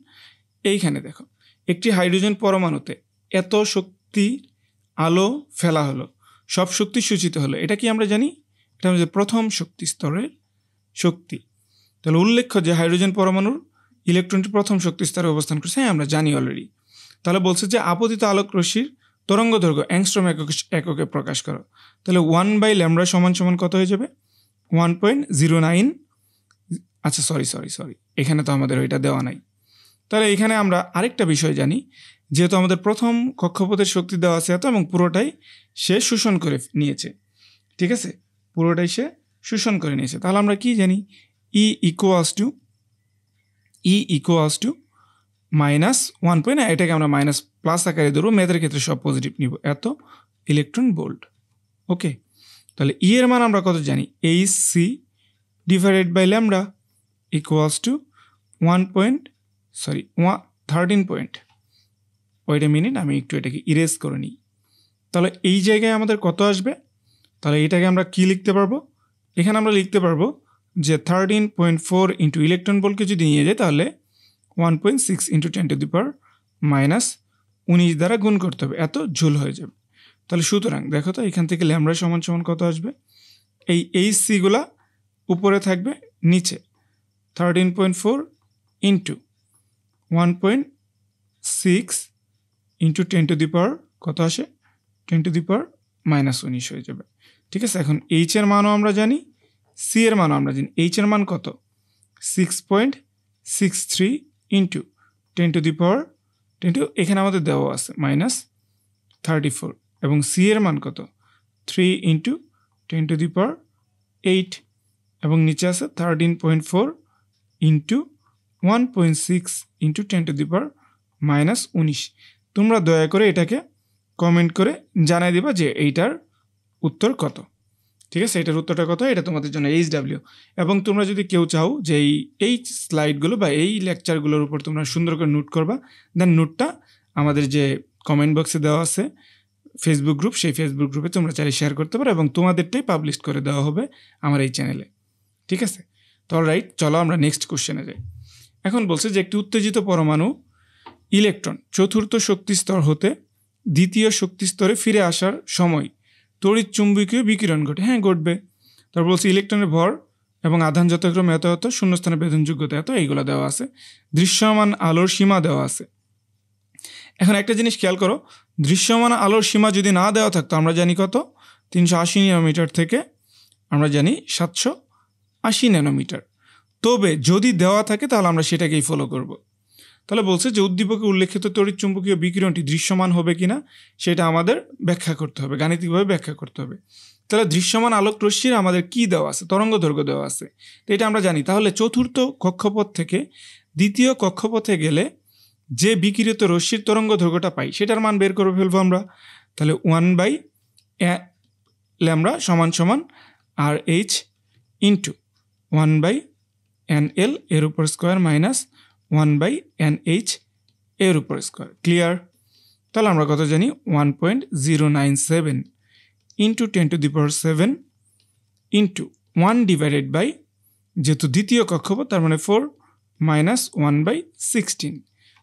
এইখানে দেখো, একটি হাইড্রোজেন পরমাণুতে এত শক্তি আলো ফেলা হলো, সব শক্তি সূচিত হলো, এটা কি আমরা জানি? এটা আমাদের প্রথম শক্তি স্তরের শক্তি। তাহলে উল্লেখ্য যে হাইড্রোজেন পরমাণুর ইলেকট্রনটি প্রথম শক্তি স্তরে অবস্থান করছে, হ্যাঁ আমরা জানি অলরেডি। তাহলে বলছে যে আপতিত আলোক রশ্মির তরঙ্গ দৈর্ঘ্য অ্যাংস্ট্রম এককে প্রকাশ করো। তাহলে 1/λ সমান কত হয়ে যাবে? 1.09। আচ্ছা সরি, এখানে তো আমাদের ওইটা দেওয়া নাই। তাহলে এখানে আমরা আরেকটা বিষয় জানি, যেহেতু আমাদের প্রথম কক্ষপথের শক্তি দেওয়া আছে এত, এবং পুরোটাই সে শোষণ করে নিয়েছে, ঠিক আছে, পুরোটাই সে শোষণ করে নিয়েছে। তাহলে আমরা কি জানি? ই ইকুয়ালস টু -1. এটাকে আমরা মাইনাস প্লাস আকারে ধরবো, মেয়েদের ক্ষেত্রে সব পজিটিভ নিব, এত ইলেকট্রন ভোল্ট। ওকে, তাহলে ই এর মান আমরা কত জানি? HC divided by lambda equals to 13 wait a minute, আমি একটু এটাকে ইরেজ করে নিই। তাহলে এই জায়গায় আমাদের কত আসবে? তাহলে এটাকে আমরা কি লিখতে পারবো? এখানে আমরা লিখতে পারবো যে 13.4 ইন্টু ইলেকট্রন ভোল্টকে যদি নিয়ে যায় তাহলে 1.6 ইন্টু 10⁻⁻19 দ্বারা গুণ করতে হবে, এত জুল হয়ে যাবে। তাহলে সুতরাং দেখো তো, এখান থেকে ল্যামডা সমান কত আসবে? এই HC গুলা উপরে থাকবে, নিচে 13.4 ইন্টু 1.6 ইন্টু 10⁻, কত আসে? 10⁻⁻19 হয়ে যাবে, ঠিক আছে। এখন এইচ এর মানও আমরা জানি, সি এর মানও আমরা জানি। এইচ এর মান কত? 6.63 ইন্টু 10⁻, এখানে আমাদের দেওয়া আছে -34, এবং সি এর মান কত? 3 ইন্টু 10⁸, এবং নিচে আছে 13.4 ইন্টু 1.6 ইন্টু 10⁻⁻19। তোমরা দয়া করে এটাকে কমেন্ট করে জানাই দিবা যে এইটার উত্তর কত, ঠিক আছে, এটার উত্তরটা কত, এটা তোমাদের জন্য HW। এবং তোমরা যদি কেউ চাও যে এই স্লাইডগুলো বা এই লেকচারগুলোর উপর তোমরা সুন্দর করে নোট করবা, দেন নোটটা আমাদের যে কমেন্ট বক্সে দেওয়া আছে ফেসবুক গ্রুপ, সেই ফেসবুক গ্রুপে তোমরা চাইলে শেয়ার করতে পারো, এবং তোমাদেরটাই পাবলিশ করে দেওয়া হবে আমার এই চ্যানেলে, ঠিক আছে। তো অলরাইট, চলো আমরা নেক্সট কোশ্চেনে যাই। এখন বলছে যে একটি উত্তেজিত পরমাণু ইলেকট্রন চতুর্থ শক্তি স্তর হতে দ্বিতীয় শক্তি স্তরে ফিরে আসার সময় তড়িৎ চুম্বকীয় বিকিরণ ঘটে। হ্যাঁ, ঘটবে। তারপর বলছে ইলেকট্রনের ভর এবং আধান যথাক্রমে এত শূন্যস্থানে বেদনযোগ্যতা এত, এইগুলো দেওয়া আছে। দৃশ্যমান আলোর সীমা দেওয়া আছে। এখন একটা জিনিস খেয়াল করো, দৃশ্যমান আলোর সীমা যদি না দেওয়া থাকতো, আমরা জানি কত? 380 ন্যানোমিটার থেকে আমরা জানি 780 ন্যানোমিটার। তবে যদি দেওয়া থাকে তাহলে আমরা সেটাকেই ফলো করব। তাহলে বলছে যে উদ্দীপকে উল্লেখিত তড়িৎ চুম্বকীয় বিকিরণটি দৃশ্যমান হবে কিনা সেটা আমাদের ব্যাখ্যা করতে হবে, গাণিতিকভাবে ব্যাখ্যা করতে হবে। তাহলে দৃশ্যমান আলোক রশ্মির আমাদের কি দেওয়া আছে? তরঙ্গ দৈর্ঘ্য দেওয়া আছে, তো এটা আমরা জানি। তাহলে চতুর্থ কক্ষপথ থেকে দ্বিতীয় কক্ষপথে গেলে যে বিকিরিত রশ্মির তরঙ্গ দৈর্ঘ্যটা পাই সেটার মান বের করে ফেলবো আমরা। তাহলে 1/λ সমান RH ইন্টু 1/NL এর উপর স্কোয়ার মাইনাস 1/NH এর উপর স্কোয়ার। ক্লিয়ার? তাহলে আমরা কত জানি? 1.097 ইন্টু 10⁻⁷ ইন্টু 1 ডিভাইডেড বাই, যেহেতু দ্বিতীয় কক্ষপথ তার মানে 4 মাইনাস 1/16।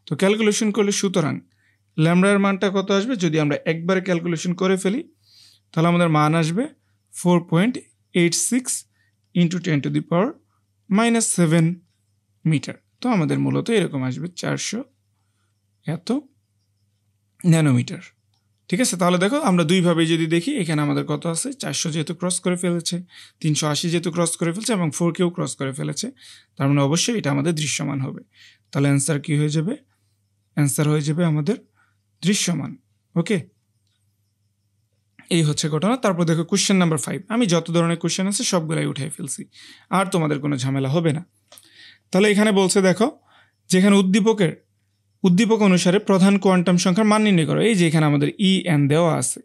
তো ক্যালকুলেশন করলে সুতরাং ল্যামডার মানটা কত আসবে? যদি আমরা একবারে ক্যালকুলেশন করে ফেলি তাহলে আমাদের মান আসবে 4.86 ইন্টু 10⁻⁻7 মিটার। তো আমাদের মূলত এরকম আসবে 400 এত ন্যানোমিটার। ঠিক আছে, তাহলে দেখো আমরা দুইভাবেই যদি দেখি, এখানে আমাদের কত আছে, 400 যেহেতু ক্রস করে ফেলেছে, 380 যেহেতু ক্রস করে ফেলছে এবং 4কেও ক্রস করে ফেলেছে, তার মানে অবশ্যই এটা আমাদের দৃশ্যমান হবে। তাহলে অ্যান্সার কি হয়ে যাবে? অ্যান্সার হয়ে যাবে আমাদের দৃশ্যমান। ওকে, এই হচ্ছে ঘটনা। তারপর দেখো কোশ্চেন নাম্বার 5, আমি যত ধরনের কোশ্চেন আছে সবগুলাই উঠিয়ে ফেলছি, আর তোমাদের কোনো ঝামেলা হবে না। তাহলে এখানে বলছে দেখো, যেখানে উদ্দীপক অনুসারে প্রধান কোয়ান্টাম সংখ্যার মান নির্ণয় করো। এই যে এখানে আমাদের EN দেওয়া আছে,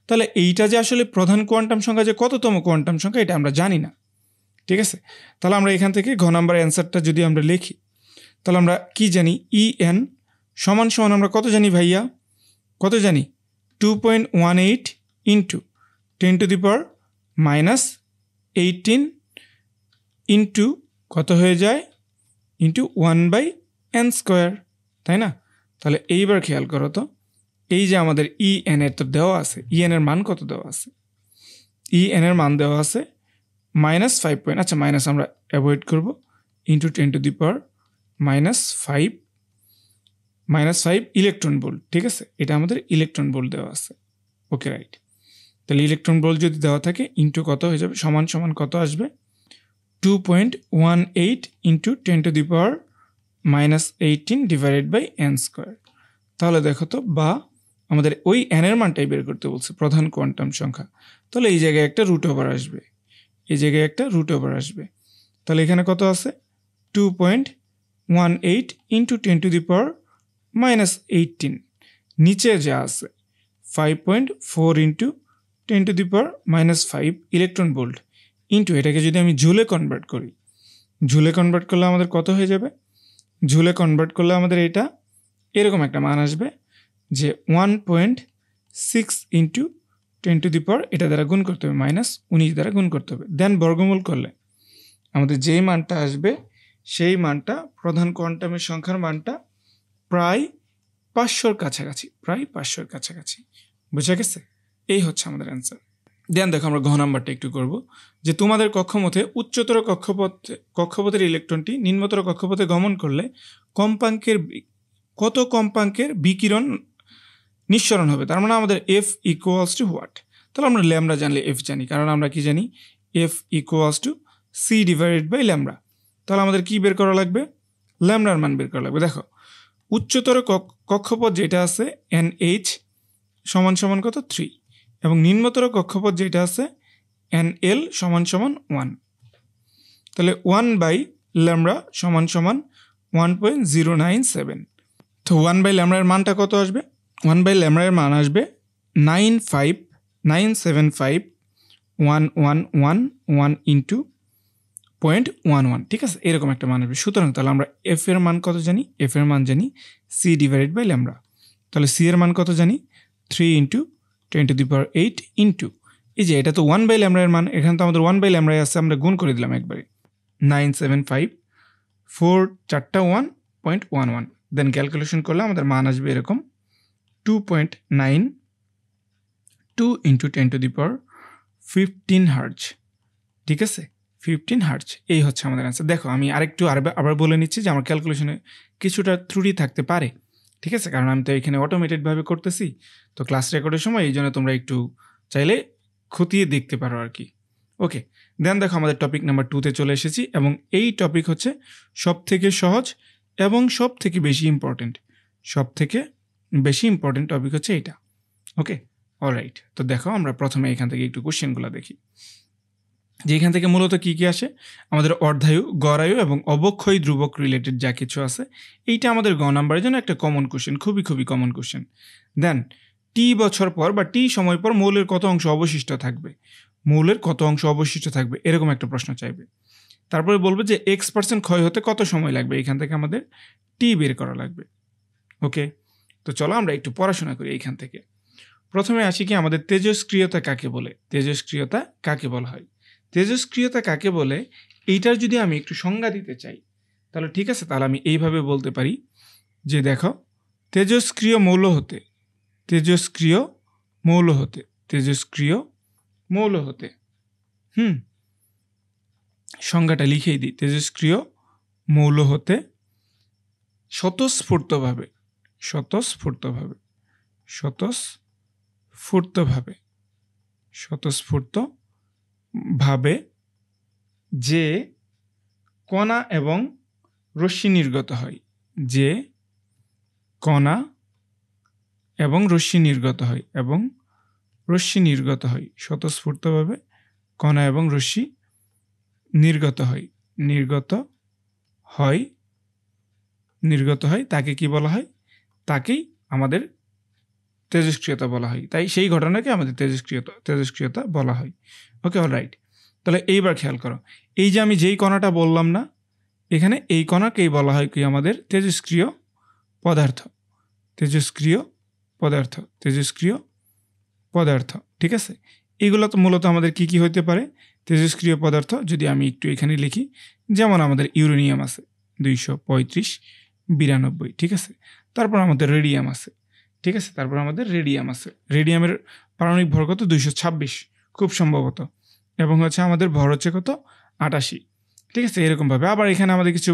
তাহলে এইটা যে আসলে প্রধান কোয়ান্টাম সংখ্যা যে কততম কোয়ান্টাম সংখ্যা এটা আমরা জানি না। ঠিক আছে, তাহলে আমরা এখান থেকে ঘ নাম্বার অ্যান্সারটা যদি আমরা লিখি, তাহলে আমরা কি জানি, EN সমান সমান আমরা কত জানি ভাইয়া, কত জানি, 2.18 ইন্টু 10⁻⁻18 ইন্টু কত হয়ে যায়, ইন্টু 1/n², তাই না? তাহলে এইবার খেয়াল করো তো, এই যে আমাদের EN এর তো দেওয়া আছে, EN এর মান কত দেওয়া আছে, EN এর মান দেওয়া আছে -5, আচ্ছা মাইনাস আমরা অ্যাভয়েড করব, ইন্টু 10⁻⁵ ইলেকট্রন ভোল্ট। ঠিক আছে, এটা আমাদের ইলেকট্রন ভোল্ট দেওয়া আছে। ওকে রাইট, তাহলে ইলেকট্রন ভোল্ট যদি দেওয়া থাকে ইন্টু কত হয়ে যাবে, সমান সমান কত আসবে, 2.18 ইন্টু 10⁻⁻18 ডিভাইডেড বাই n²। তাহলে দেখো তো, বা আমাদের ওই n এর মানটাই বের করতে বলছে, প্রধান কোয়ান্টাম সংখ্যা। তাহলে এই জায়গায় একটা রুট ওভার আসবে, এই জায়গায় একটা রুট ওভার আসবে। তাহলে এখানে কত আছে, 2.18 ইন্টু 10⁻⁻18, নিচে যা আছে 5.4 ইন্টু 10⁻⁻5 ইলেকট্রন ভোল্ট ইন্টু এটাকে যদি আমি জুলে কনভার্ট করি, জুলে কনভার্ট করলে আমাদের কত হয়ে যাবে, জুলে কনভার্ট করলে আমাদের এটা এরকম একটা মান আসবে যে 1.6 ইন্টু 10⁻, এটা দ্বারা গুণ করতে হবে, -19 দ্বারা গুণ করতে হবে, দেন বর্গমূল করলে আমাদের যেই মানটা আসবে সেই মানটা, প্রধান কোয়ান্টামের সংখ্যার মানটা প্রায় 500-র কাছাকাছি, প্রায় 500-র কাছাকাছি। বুঝা গেছে? এই হচ্ছে আমাদের অ্যান্সার। দেন দেখো আমরা ঘ নাম্বারটা একটু করব, যে তোমাদের কক্ষপথে উচ্চতর কক্ষপথের ইলেকট্রনটি নিম্নতর কক্ষপথে গমন করলে কত কম্পাঙ্কের বিকিরণ নিঃসরণ হবে। তার মানে আমাদের F ইকুয়ালস টু হোয়াট। তাহলে আমরা ল্যামডা জানলে F জানি, কারণ আমরা কি জানি, F equals to C divided by lambda. তাহলে আমাদের কি বের করা লাগবে, ল্যামডার মান বের করা লাগবে। দেখো উচ্চতর কক্ষপথ যেটা আছে NH সমান সমান কত, 3, এবং নিম্নতর কক্ষপথ যেটা আছে NL সমান সমান 1। তাহলে 1/λ সমান সমান 1.097। তো 1/λ এর মানটা কত আসবে, 1/λ এর মান আসবে 959751111 ইন্টু 0.11। ঠিক আছে, এরকম একটা মান আসবে। সুতরাং তাহলে আমরা F এর মান কত জানি, F এর মান জানি C ডিভাইডেড বাই ল্যামডা। তাহলে C এর মান কত জানি, 3 ইন্টু 10⁸ ইন্টু, এই যে এটা তো 1/λ এর মান, এখানে তো আমাদের 1/λ আছে, আমরা গুণ করে দিলাম একবারে, 975 4 4টা 1.11, দেন ক্যালকুলেশন করলে আমাদের মান আসবে এরকম 2.92 ইন্টু 10⁻15 হার্জ। ঠিক আছে, 15 হার্জ, এই হচ্ছে আমাদের অ্যান্সার। দেখো আমি আরেকটু আবার বলে নিচ্ছি যে আমার ক্যালকুলেশনে কিছুটা ত্রুটি থাকতে পারে। ঠিক আছে, কারণ আমি তো এখানে অটোমেটেডভাবে করতেছি, তো ক্লাস রেকর্ডের সময় এই জন্য তোমরা একটু চাইলে খতিয়ে দেখতে পারো আর কি। ওকে, দেন দেখো আমাদের টপিক নাম্বার 2-তে চলে এসেছি, এবং এই টপিক হচ্ছে সব থেকে সহজ এবং সব থেকে বেশি ইম্পর্টেন্ট, সব থেকে বেশি ইম্পর্টেন্ট টপিক হচ্ছে এইটা। ওকে অলরাইট, তো দেখো আমরা প্রথমে এখান থেকে একটু কোশ্চেনগুলো দেখি, যে এখান থেকে মূলত কী কী আসে, আমাদের অর্ধায়ু, গড়ায়ু এবং অবক্ষয় ধ্রুবক রিলেটেড যা কিছু আছে, এইটা আমাদের গ নাম্বারের জন্য একটা কমন কোশ্চেন, খুবই খুবই কমন কোশ্চেন। দেন টি বছর পর বা টি সময় পর মৌলের কত অংশ অবশিষ্ট থাকবে, মৌলের কত অংশ অবশিষ্ট থাকবে, এরকম একটা প্রশ্ন চাইবে। তারপরে বলবে যে X% ক্ষয় হতে কত সময় লাগবে, এখান থেকে আমাদের টি বের করা লাগবে। ওকে, তো চলো আমরা একটু পড়াশোনা করি এইখান থেকে। প্রথমে আসি কি, আমাদের তেজস্ক্রিয়তা কাকে বলে, তেজস্ক্রিয়তা কাকে বলা হয়, তেজস্ক্রিয়তা কাকে বলে, এইটার যদি আমি একটু সংজ্ঞা দিতে চাই তাহলে ঠিক আছে, তাহলে আমি এইভাবে বলতে পারি যে দেখো, তেজস্ক্রিয় মৌল হতে, তেজস্ক্রিয় মৌল হতে, তেজস্ক্রিয় মৌল হতে, সংজ্ঞাটা লিখেই দিই, তেজস্ক্রিয় মৌল হতে স্বতঃস্ফূর্তভাবে, স্বতঃস্ফূর্তভাবে, স্বতঃস্ফূর্তভাবে যে কণা এবং রশ্মি নির্গত হয়, যে কণা এবং রশ্মি নির্গত হয় স্বতঃস্ফূর্তভাবে কণা এবং রশ্মি নির্গত হয় তাকে কি বলা হয়? তাকেই আমাদের তেজস্ক্রিয়তা বলা হয়। তাই সেই ঘটনাকে আমাদের তেজস্ক্রিয়তা বলা হয়। ওকে, অলরাইট। তাহলে এইবার খেয়াল করো, এই যে আমি যেই কণাটা বললাম না, এখানে এই কণাকেই বলা হয় কি আমাদের তেজস্ক্রিয় পদার্থ। ঠিক আছে, এগুলো তো মূলত আমাদের কি হতে পারে? তেজস্ক্রিয় পদার্থ। যদি আমি একটু এখানে লিখি, যেমন আমাদের ইউরেনিয়াম আছে 23592, ঠিক আছে। তারপর আমাদের রেডিয়াম আছে, ঠিক আছে। রেডিয়ামের পারমাণবিক ভর কত? 226 খুব সম্ভবত, এবং হচ্ছে আমাদের ভর হচ্ছে কত? 88, ঠিক আছে। এরকমভাবে আবার এখানে আমাদের কিছু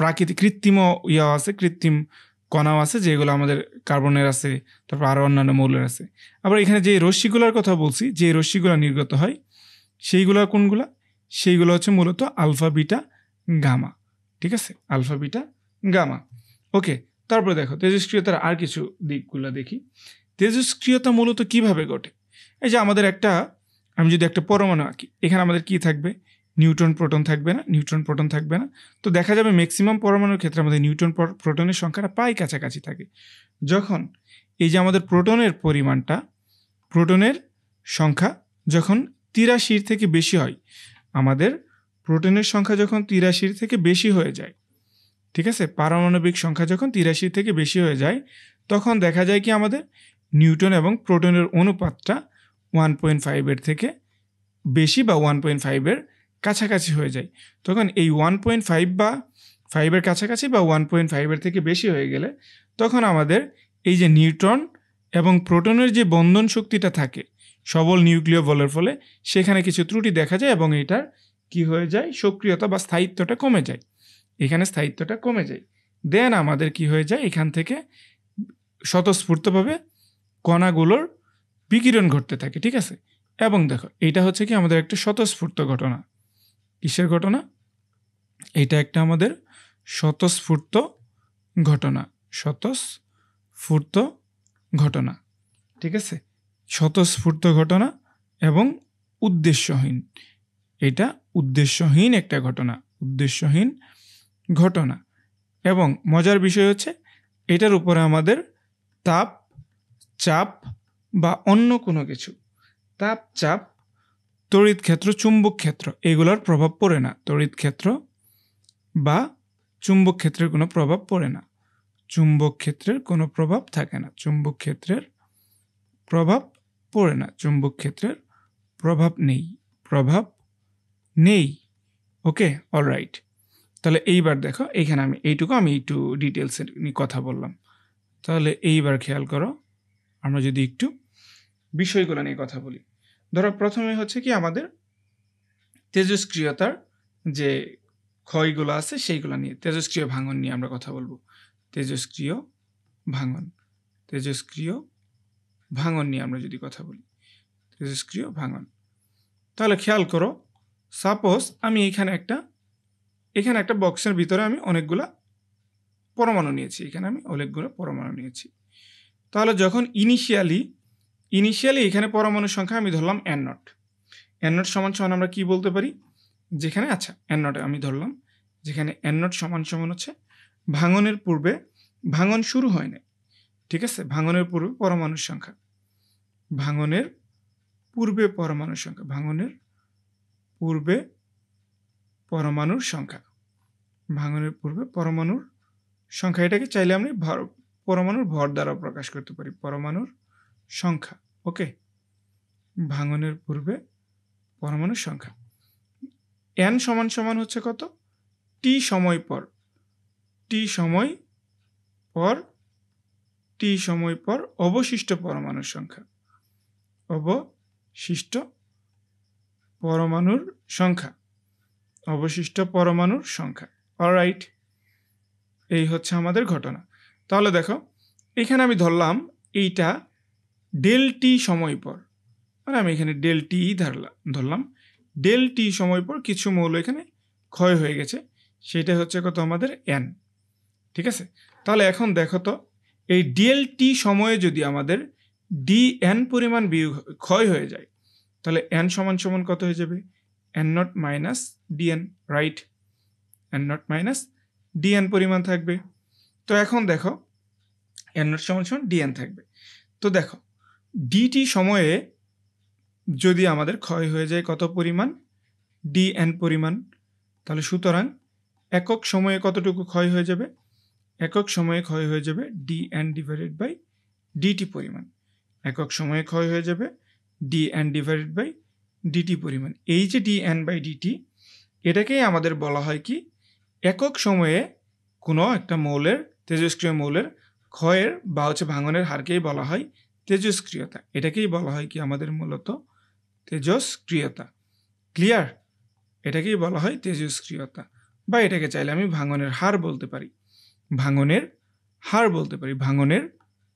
প্রাকৃতিক কৃত্রিম কৃত্রিম কণাও আছে, যেগুলো আমাদের কার্বনের আছে, তারপর আরও অন্যান্য মৌলের আছে। আবার এখানে যে রশ্মিগুলোর কথা বলছি, যে রশ্মিগুলো নির্গত হয়, সেইগুলো কোনগুলা? সেইগুলো হচ্ছে মূলত আলফা, বিটা, গামা, ঠিক আছে, আলফা, বিটা, গামা। ওকে, তারপরে দেখো তেজস্ক্রিয়তার আর কিছু দিকগুলো দেখি। তেজস্ক্রিয়তা মূলত কিভাবে ঘটে? এই যে আমাদের আমি যদি একটা পরমাণু আঁকি, এখানে আমাদের কি থাকবে? নিউট্রন প্রোটন থাকবে না। তো দেখা যাবে ম্যাক্সিমাম পরমাণুর ক্ষেত্রে আমাদের নিউট্রন প্রোটনের সংখ্যাটা প্রায় কাছাকাছি থাকে। যখন এই যে আমাদের প্রোটনের সংখ্যা যখন 83 থেকে বেশি হয়, আমাদের প্রোটনের সংখ্যা যখন 83 থেকে বেশি হয়ে যায়, ঠিক আছে, পারমাণবিক সংখ্যা যখন 83 থেকে বেশি হয়ে যায়, তখন দেখা যায় কি আমাদের নিউট্রন এবং প্রোটনের অনুপাতটা 1.5 থেকে বেশি বা 1.5 কাছাকাছি হয়ে যায়। তখন এই 1.5 বা 5 কাছাকাছি বা 1.5 থেকে বেশি হয়ে গেলে তখন আমাদের এই যে নিউট্রন এবং প্রোটনের যে বন্ধন শক্তিটা থাকে সবল নিউক্লিয় বলের ফলে, সেখানে কিছু ত্রুটি দেখা যায় এবং এটার কি হয়ে যায়? সক্রিয়তা বা স্থায়িত্বটা কমে যায়। এখানে স্থায়িত্বটা কমে যায়। দেন আমাদের কি হয়ে যায়? এখান থেকে স্বতঃস্ফূর্তভাবে কণাগুলোর বিকিরণ ঘটতে থাকে, ঠিক আছে। এবং দেখো, এটা হচ্ছে কি আমাদের একটা স্বতঃস্ফূর্ত ঘটনা। কিসের ঘটনা? এটা একটা আমাদের স্বতঃস্ফূর্ত ঘটনা, ঠিক আছে। স্বতঃস্ফূর্ত ঘটনা এবং উদ্দেশ্যহীন। এটা উদ্দেশ্যহীন একটা ঘটনা। এবং মজার বিষয় হচ্ছে এটার উপরে আমাদের তাপ, চাপ বা অন্য কোনো কিছু, তাপ, চাপ, তড়িৎ ক্ষেত্র, চুম্বক ক্ষেত্র, এগুলোর প্রভাব পড়ে না। তড়িৎ ক্ষেত্র বা চুম্বক ক্ষেত্রের কোনো প্রভাব পড়ে না। চুম্বক ক্ষেত্রের কোনো প্রভাব থাকে না। চুম্বক ক্ষেত্রের প্রভাব নেই। ওকে, অলরাইট। তাহলে এইবার দেখো, এইখানে আমি একটু ডিটেলসে নিয়ে কথা বললাম। তাহলে এইবার খেয়াল করো, আমরা যদি একটু বিষয়গুলো নিয়ে কথা বলি। ধরো প্রথমে হচ্ছে কি আমাদের তেজস্ক্রিয়তার যে ক্ষয়গুলো আছে সেইগুলো নিয়ে, তেজস্ক্রিয় ভাঙন নিয়ে আমরা কথা বলবো। তেজস্ক্রিয় ভাঙন নিয়ে আমরা যদি কথা বলি, তেজস্ক্রিয় ভাঙন, তাহলে খেয়াল করো, সাপোজ আমি এখানে একটা বক্সের ভিতরে আমি অনেকগুলা পরমাণু নিয়েছি। তাহলে যখন ইনিশিয়ালি এখানে পরমাণুর সংখ্যা আমি ধরলাম n0 সমান আমরা কি বলতে পারি? যেখানে n0 আমি ধরলাম, যেখানে n0 সমান হচ্ছে ভাঙনের পূর্বে ভাঙন শুরু হয় না, ঠিক আছে। ভাঙনের পূর্বে পরমাণুর সংখ্যা, ভাঙনের পূর্বে পরমাণুর সংখ্যা, এটাকে চাইলে আমি পরমাণুর ভর দ্বারা প্রকাশ করতে পারি, পরমাণুর সংখ্যা। ওকে, ভাঙনের পূর্বে পরমাণুর সংখ্যা। n সমান হচ্ছে কত? t সময় পর অবশিষ্ট পরমাণুর সংখ্যা। অলরাইট, এই হচ্ছে আমাদের ঘটনা। তাহলে দেখো, এখানে আমি ধরলাম এইটা ডেল টি সময় পর, মানে আমি এখানে ডেল টি ধরলাম, ডেল টি সময় পর কিছু মৌল এখানে ক্ষয় হয়ে গেছে, সেটা হচ্ছে কত আমাদের এন। ঠিক আছে, তাহলে এখন দেখো তো এই ডিএল টি সময়ে যদি আমাদের ডি এন পরিমাণ ক্ষয় হয়ে যায়, তাহলে এন সমান সমান কত হয়ে যাবে? N naught minus D N, right? N naught minus D N পরিমাণ থাকবে। তো এখন দেখো এন নট সমান সমান ডিএন থাকবে। তো দেখো ডিটি সময়ে যদি আমাদের ক্ষয় হয়ে যায় কত পরিমাণ? ডিএন পরিমাণ, তাহলে সুতরাং একক সময়ে কতটুকু ক্ষয় হয়ে যাবে? একক সময়ে ক্ষয় হয়ে যাবে ডিএন ডিভাইডেড বাই ডিটি পরিমাণ। একক সময়ে ক্ষয় হয়ে যাবে ডিএন ডিভাইডেড বাই ডিটি পরিমাণ। এই যে ডিএন বাই ডিটি, এটাকেই আমাদের বলা হয় কি? একক সময়ে কোনো একটা মৌলের, তেজস্ক্রিয় মৌলের ক্ষয়ের বা ভাঙনের হারকেই বলা হয় তেজস্ক্রিয়তা। এটাকেই বলা হয় কি আমাদের মূলত তেজস্ক্রিয়তা। ক্লিয়ার? এটাকেই বলা হয় তেজস্ক্রিয়তা, বা এটাকে চাইলে আমি ভাঙনের হার বলতে পারি, ভাঙনের হার বলতে পারি, ভাঙনের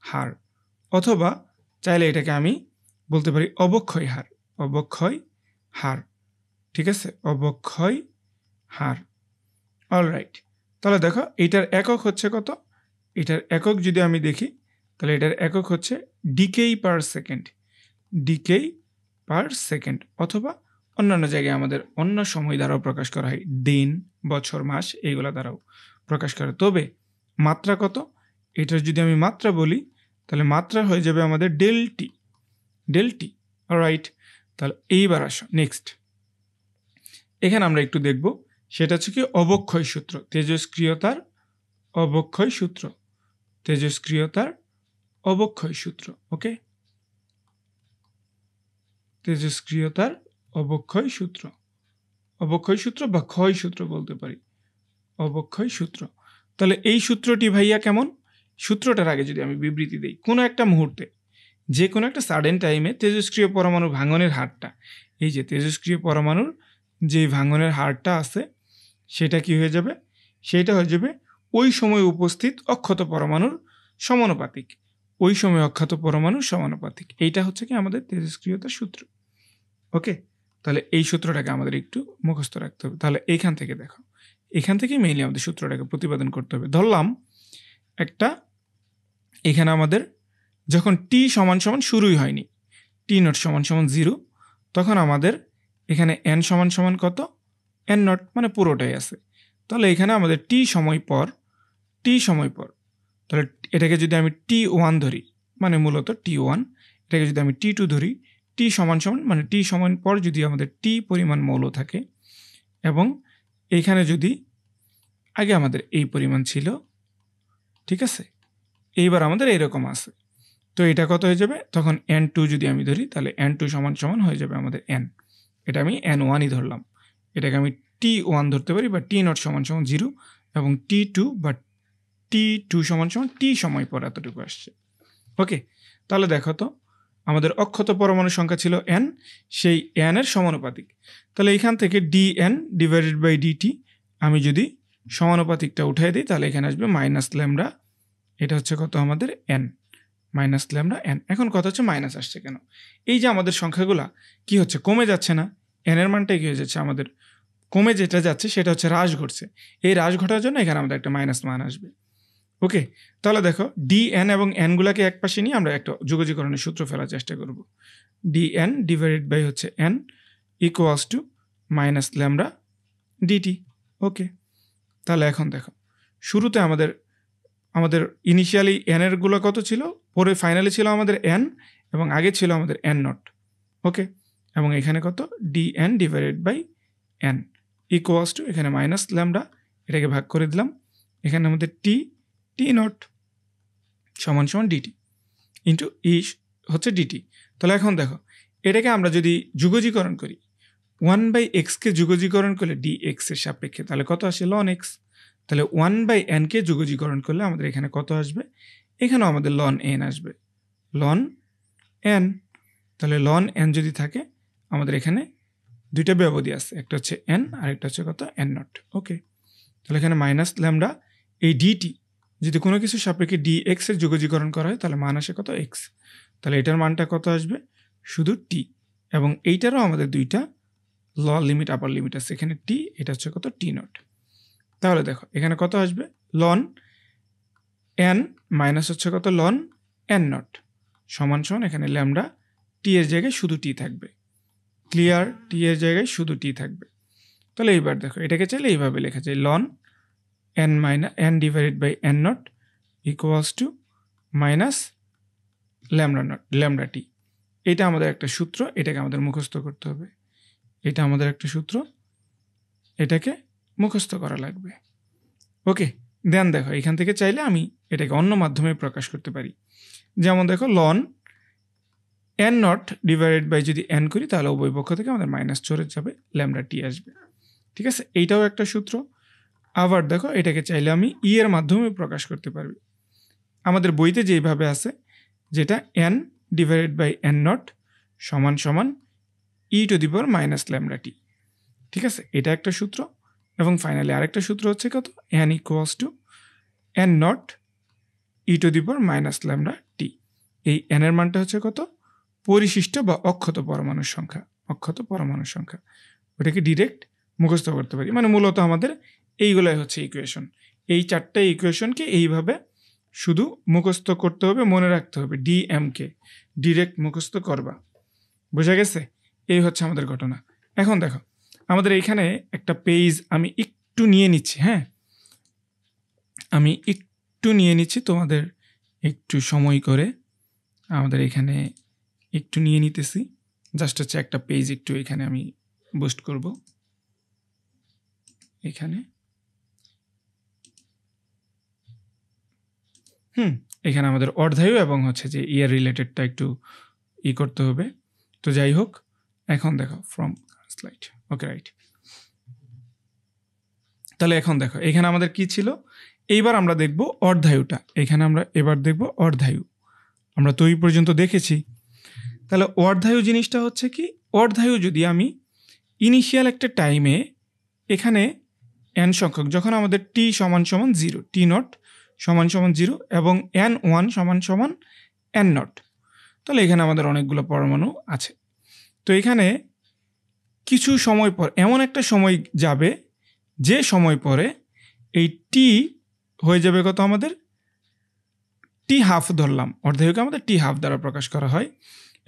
হার, অথবা চাইলে এটাকে আমি বলতে পারি অবক্ষয় হার, অবক্ষয় হার। ঠিক আছে, অবক্ষয় হার। অলরাইট, তাহলে দেখো এটার একক হচ্ছে কত? এটার একক যদি আমি দেখি, তাহলে এটার একক হচ্ছে ডিকেই পার সেকেন্ড, ডিকেই পার সেকেন্ড, অথবা অন্যান্য জায়গায় আমাদের অন্য সময় দ্বারাও প্রকাশ করা হয়, দিন, বছর, মাস, এইগুলা দ্বারাও প্রকাশ করে। তবে মাত্রা কত? এটার যদি আমি মাত্রা বলি, তাহলে মাত্রা হয়ে যাবে আমাদের del T, del T. Alright, তাহলে এইবার আসো নেক্সট, এখানে আমরা একটু দেখব, সেটা হচ্ছে কি অবক্ষয় সূত্র, তেজস্ক্রিয়তার অবক্ষয় সূত্র, তেজস্ক্রিয়তার অবক্ষয় সূত্র। ওকে, তেজস্ক্রিয়তার অবক্ষয় সূত্র, অবক্ষয় সূত্র বা ক্ষয় সূত্র বলতে পারি, অবক্ষয় সূত্র। তাহলে এই সূত্রটি ভাইয়া কেমন? সূত্রটার আগে যদি আমি বিবৃতি দিই, কোনো একটা মুহূর্তে, যে কোনো একটা সাডেন টাইমে তেজস্ক্রিয় পরমাণু ভাঙনের হারটা, এই যে তেজস্ক্রিয় পরমাণুর যে ভাঙনের হারটা আছে, সেটা কি হয়ে যাবে? সেটা হয়ে যাবে ওই সময় উপস্থিত অক্ষত পরমাণুর সমানুপাতিক, ওই সময় অক্ষত পরমাণুর সমানুপাতিক। এইটা হচ্ছে কি আমাদের তেজস্ক্রিয়তার সূত্র। ওকে, তাহলে এই সূত্রটাকে আমাদের একটু মুখস্থ রাখতে হবে। তাহলে এইখান থেকে দেখো, এখান থেকেই মেইনলি আমাদের সূত্রটাকে প্রতিপাদন করতে হবে। ধরলাম একটা, এখানে আমাদের যখন টি সমান সমান শুরুই হয়নি, টি নট সমান সমান 0, তখন আমাদের এখানে এন সমান সমান কত? এন নট, মানে পুরোটাই আছে। তাহলে এখানে আমাদের টি সময় পর, টি সময় পর, তাহলে এটাকে যদি আমি T1 ধরি, মানে মূলত T1, এটাকে যদি আমি T2 ধরি, টি সমান সমান মানে টি সমান পর যদি আমাদের টি পরিমাণ মৌল থাকে, এবং এইখানে যদি আগে আমাদের এই পরিমাণ ছিল, ঠিক আছে, এইবার আমাদের এইরকম আছে, তো এটা কত হয়ে যাবে? তখন N2 যদি আমি ধরি, তাহলে N2 সমান সমান হয়ে যাবে আমাদের N, এটা আমি N1ই ধরলাম, এটাকে আমি T1 ধরতে পারি, বা T নট সমান সমান 0, এবং T2 বা T2 সমান সমান টি সময় পর এতটুকু আসছে। ওকে, তাহলে দেখো তো আমাদের অক্ষত পরমাণুর সংখ্যা ছিল n, সেই n এর সমানুপাতিক। তাহলে এখান থেকে dn ডিভাইডেড বাই dt আমি যদি সমানুপাতিকটা উঠাই দিই, তাহলে এখানে আসবে মাইনাস ল্যামডা, এটা হচ্ছে কত আমাদের n, মাইনাস ল্যামডা n। এখন কথা হচ্ছে মাইনাস আসছে কেন? এই যে আমাদের সংখ্যাগুলা কি হচ্ছে, কমে যাচ্ছে না, n এর মানটাই কি হয়ে যাচ্ছে আমাদের, কমে যেটা যাচ্ছে সেটা হচ্ছে হ্রাস ঘটছে। এই হ্রাস ঘটার জন্য এখানে আমাদের একটা মাইনাস মান আসবে। ওকে, তাহলে দেখো ডিএন এবং এনগুলাকে এক পাশে নিয়ে আমরা একটা যোগজীকরণের সূত্র ফেলার চেষ্টা করব। ডিএন ডিভাইডেড বাই হচ্ছে N equals to minus lambda dt. Okay, তাহলে এখন দেখো শুরুতে আমাদের ইনিশিয়ালি এন এরগুলো কত ছিল, পরে ফাইনালি ছিল আমাদের এন, এবং আগে ছিল আমাদের এন নট। ওকে, এবং এখানে কত? D N divided by N equals to, এখানে মাইনাস ল্যামডা, এটাকে ভাগ করে দিলাম, এখানে আমাদের টি নট সমান সমান ডিটি ইন্টু ই হচ্ছে ডিটি। তাহলে এখন দেখো এটাকে আমরা যদি যুগজীকরণ করি, 1/x-কে যুগজীকরণ করলে dx এর সাপেক্ষে, তাহলে কত আসে? ln x। তাহলে 1/n-কে যুগজীকরণ করলে আমাদের এখানে কত আসবে? এখানেও আমাদের ln n আসবে, ln n। তাহলে ln n যদি থাকে, আমাদের এখানে দুইটা ব্যবধি আছে, একটা হচ্ছে n আর একটা হচ্ছে কত? n not. ওকে, তাহলে এখানে মাইনাস ল্যামডা, এই ডিটি যদি কোনো কিছু সাপেক্ষে dx এর যুগজীকরণ করা হয়, তাহলে মান আসে কত? x। তাহলে এটার মানটা কত আসবে, শুধু টি, এবং এইটারও আমাদের দুইটা লোয়ার লিমিট আপার লিমিট আছে, এখানে টি, এটা হচ্ছে কত টি নট। তাহলে দেখো এখানে কত আসবে, লন এন মাইনাস হচ্ছে কত লন এন নট সমান সমান এখানে ল্যামডা টি এর জায়গায় শুধু টি থাকবে, ক্লিয়ার, টি এর জায়গায় শুধু টি থাকবে। তাহলে এইবার দেখো এটাকে চাইলে এইভাবে লেখা যায়, ln N minus N divided by N naught equals to minus lambda naught lambda T. এটা আমাদের একটা সূত্র, এটাকে আমাদের মুখস্থ করতে হবে, এটা আমাদের একটা সূত্র, এটাকে মুখস্থ করা লাগবে। ওকে, দেন দেখো এখান থেকে চাইলে আমি এটাকে অন্য মাধ্যমে প্রকাশ করতে পারি, যেমন দেখো ln N naught divided by যদি এন করি তাহলে উভয় পক্ষ থেকে আমাদের মাইনাস চলে যাবে, ল্যামডা টি আসবে। ঠিক আছে, এইটাও একটা সূত্র। আবার দেখো এটাকে চাইলে আমি ই এর মাধ্যমে প্রকাশ করতে পারবি, আমাদের বইতে যেইভাবে আছে, যেটা N divided by N naught সমান সমান e to the power minus lambda T. ঠিক আছে, এটা একটা সূত্র। এবং ফাইনালি আরেকটা সূত্র হচ্ছে কত, N equals to N naught e to the power minus lambda T. এই এন এর মানটা হচ্ছে কত, পরিশিষ্ট বা অক্ষত পরমাণুর সংখ্যা, অক্ষত পরমাণুর সংখ্যা, ওটাকে ডিরেক্ট মুখস্থ করতে পারি। মানে মূলত আমাদের এইগুলাই হচ্ছে ইকুয়েশন, এই চারটে ইকুয়েশনকে এইভাবে শুধু মুখস্থ করতে হবে, মনে রাখতে হবে, ডিএমকে ডিরেক্ট মুখস্থ করবা, বোঝা গেছে? এই হচ্ছে আমাদের ঘটনা। এখন দেখো আমাদের এইখানে একটা পেজ আমি একটু নিয়ে নিচ্ছি, হ্যাঁ আমি একটু নিয়ে নিচ্ছি, তোমাদের একটু সময় করে আমাদের এখানে একটু নিয়ে নিতেছি, জাস্ট হচ্ছে একটা পেজ একটু এখানে আমি বুস্ট করব, এখানে এখানে আমাদের অর্ধায়ু এবং হচ্ছে যে ইয়ার রিলেটেডটা একটু করতে হবে। তো যাই হোক, এখন দেখো ফ্রম স্লাইড, ওকে রাইট। তাহলে এখন দেখো এখানে আমাদের কি ছিল, এইবার আমরা দেখব অর্ধায়ুটা, এখানে আমরা এবার দেখব অর্ধায়ু, আমরা তো এই পর্যন্ত দেখেছি। তাহলে অর্ধায়ু জিনিসটা হচ্ছে কি, অর্ধায়ু যদি আমি ইনিশিয়াল একটা টাইমে এখানে এন সংখ্যক, যখন আমাদের টি সমান সমান জিরো, টি নট সমান সমান জিরো এবং এন ওয়ান সমান সমান এন নট, তাহলে এখানে আমাদের অনেকগুলো পরমাণু আছে। তো এখানে কিছু সময় পর এমন একটা সময় যাবে, যে সময় পরে এই টি হয়ে যাবে কত, আমাদের টি হাফ ধরলাম, অর্ধায়ুকে আমাদের টি হাফ দ্বারা প্রকাশ করা হয়,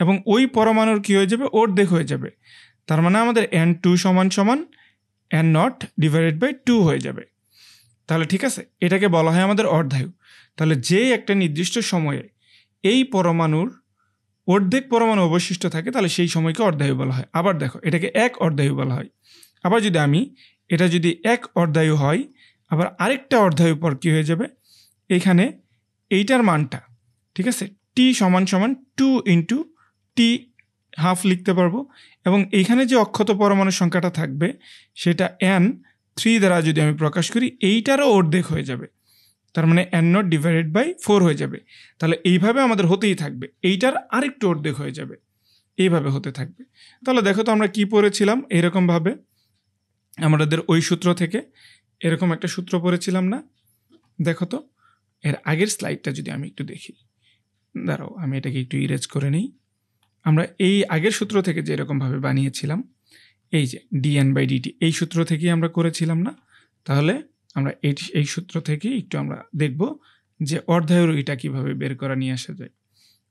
এবং ওই পরমাণুর কি হয়ে যাবে, অর্ধেক হয়ে যাবে। তার মানে আমাদের এন টু সমান সমান N naught divided by two হয়ে যাবে। তাহলে ঠিক আছে, এটাকে বলা হয় আমাদের অর্ধায়ু। তাহলে যে একটা নির্দিষ্ট সময়ে এই পরমাণুর অর্ধেক পরমাণু অবশিষ্ট থাকে, তাহলে সেই সময়কে অর্ধায়ু বলা হয়। আবার দেখো এটাকে এক অর্ধায়ু বলা হয়। আবার যদি আমি এটা যদি এক অর্ধায়ু হয়, আবার আরেকটা অর্ধায়ু পর কী হয়ে যাবে, এখানে এইটার মানটা ঠিক আছে টি সমান সমান টু ইন্টু টি হাফ লিখতে পারবো, এবং এইখানে যে অক্ষত পরমাণুর সংখ্যাটা থাকবে সেটা এন থ্রি দ্বারা যদি আমি প্রকাশ করি, এইটারও অর্ধেক হয়ে যাবে, তার মানে N naught divided by four হয়ে যাবে। তাহলে এইভাবে আমাদের হতেই থাকবে, এইটার আরেকটু অর্ধেক হয়ে যাবে, এইভাবে হতে থাকবে। তাহলে দেখো তো আমরা কি পড়েছিলাম, এরকমভাবে আমাদের ওই সূত্র থেকে এরকম একটা সূত্র পড়েছিলাম না? দেখো তো এর আগের স্লাইডটা যদি আমি একটু দেখি, দাঁড়াও আমি এটাকে একটু ইরেজ করে নিই। আমরা এই আগের সূত্র থেকে যে এরকমভাবে বানিয়েছিলাম, এই যে ডিএন বাই ডিটি, এই সূত্র থেকেই আমরা করেছিলাম না? তাহলে আমরা এই সূত্র থেকে একটু আমরা দেখব যে অর্ধায়ুর এটা কীভাবে বের করা নিয়ে আসা যায়,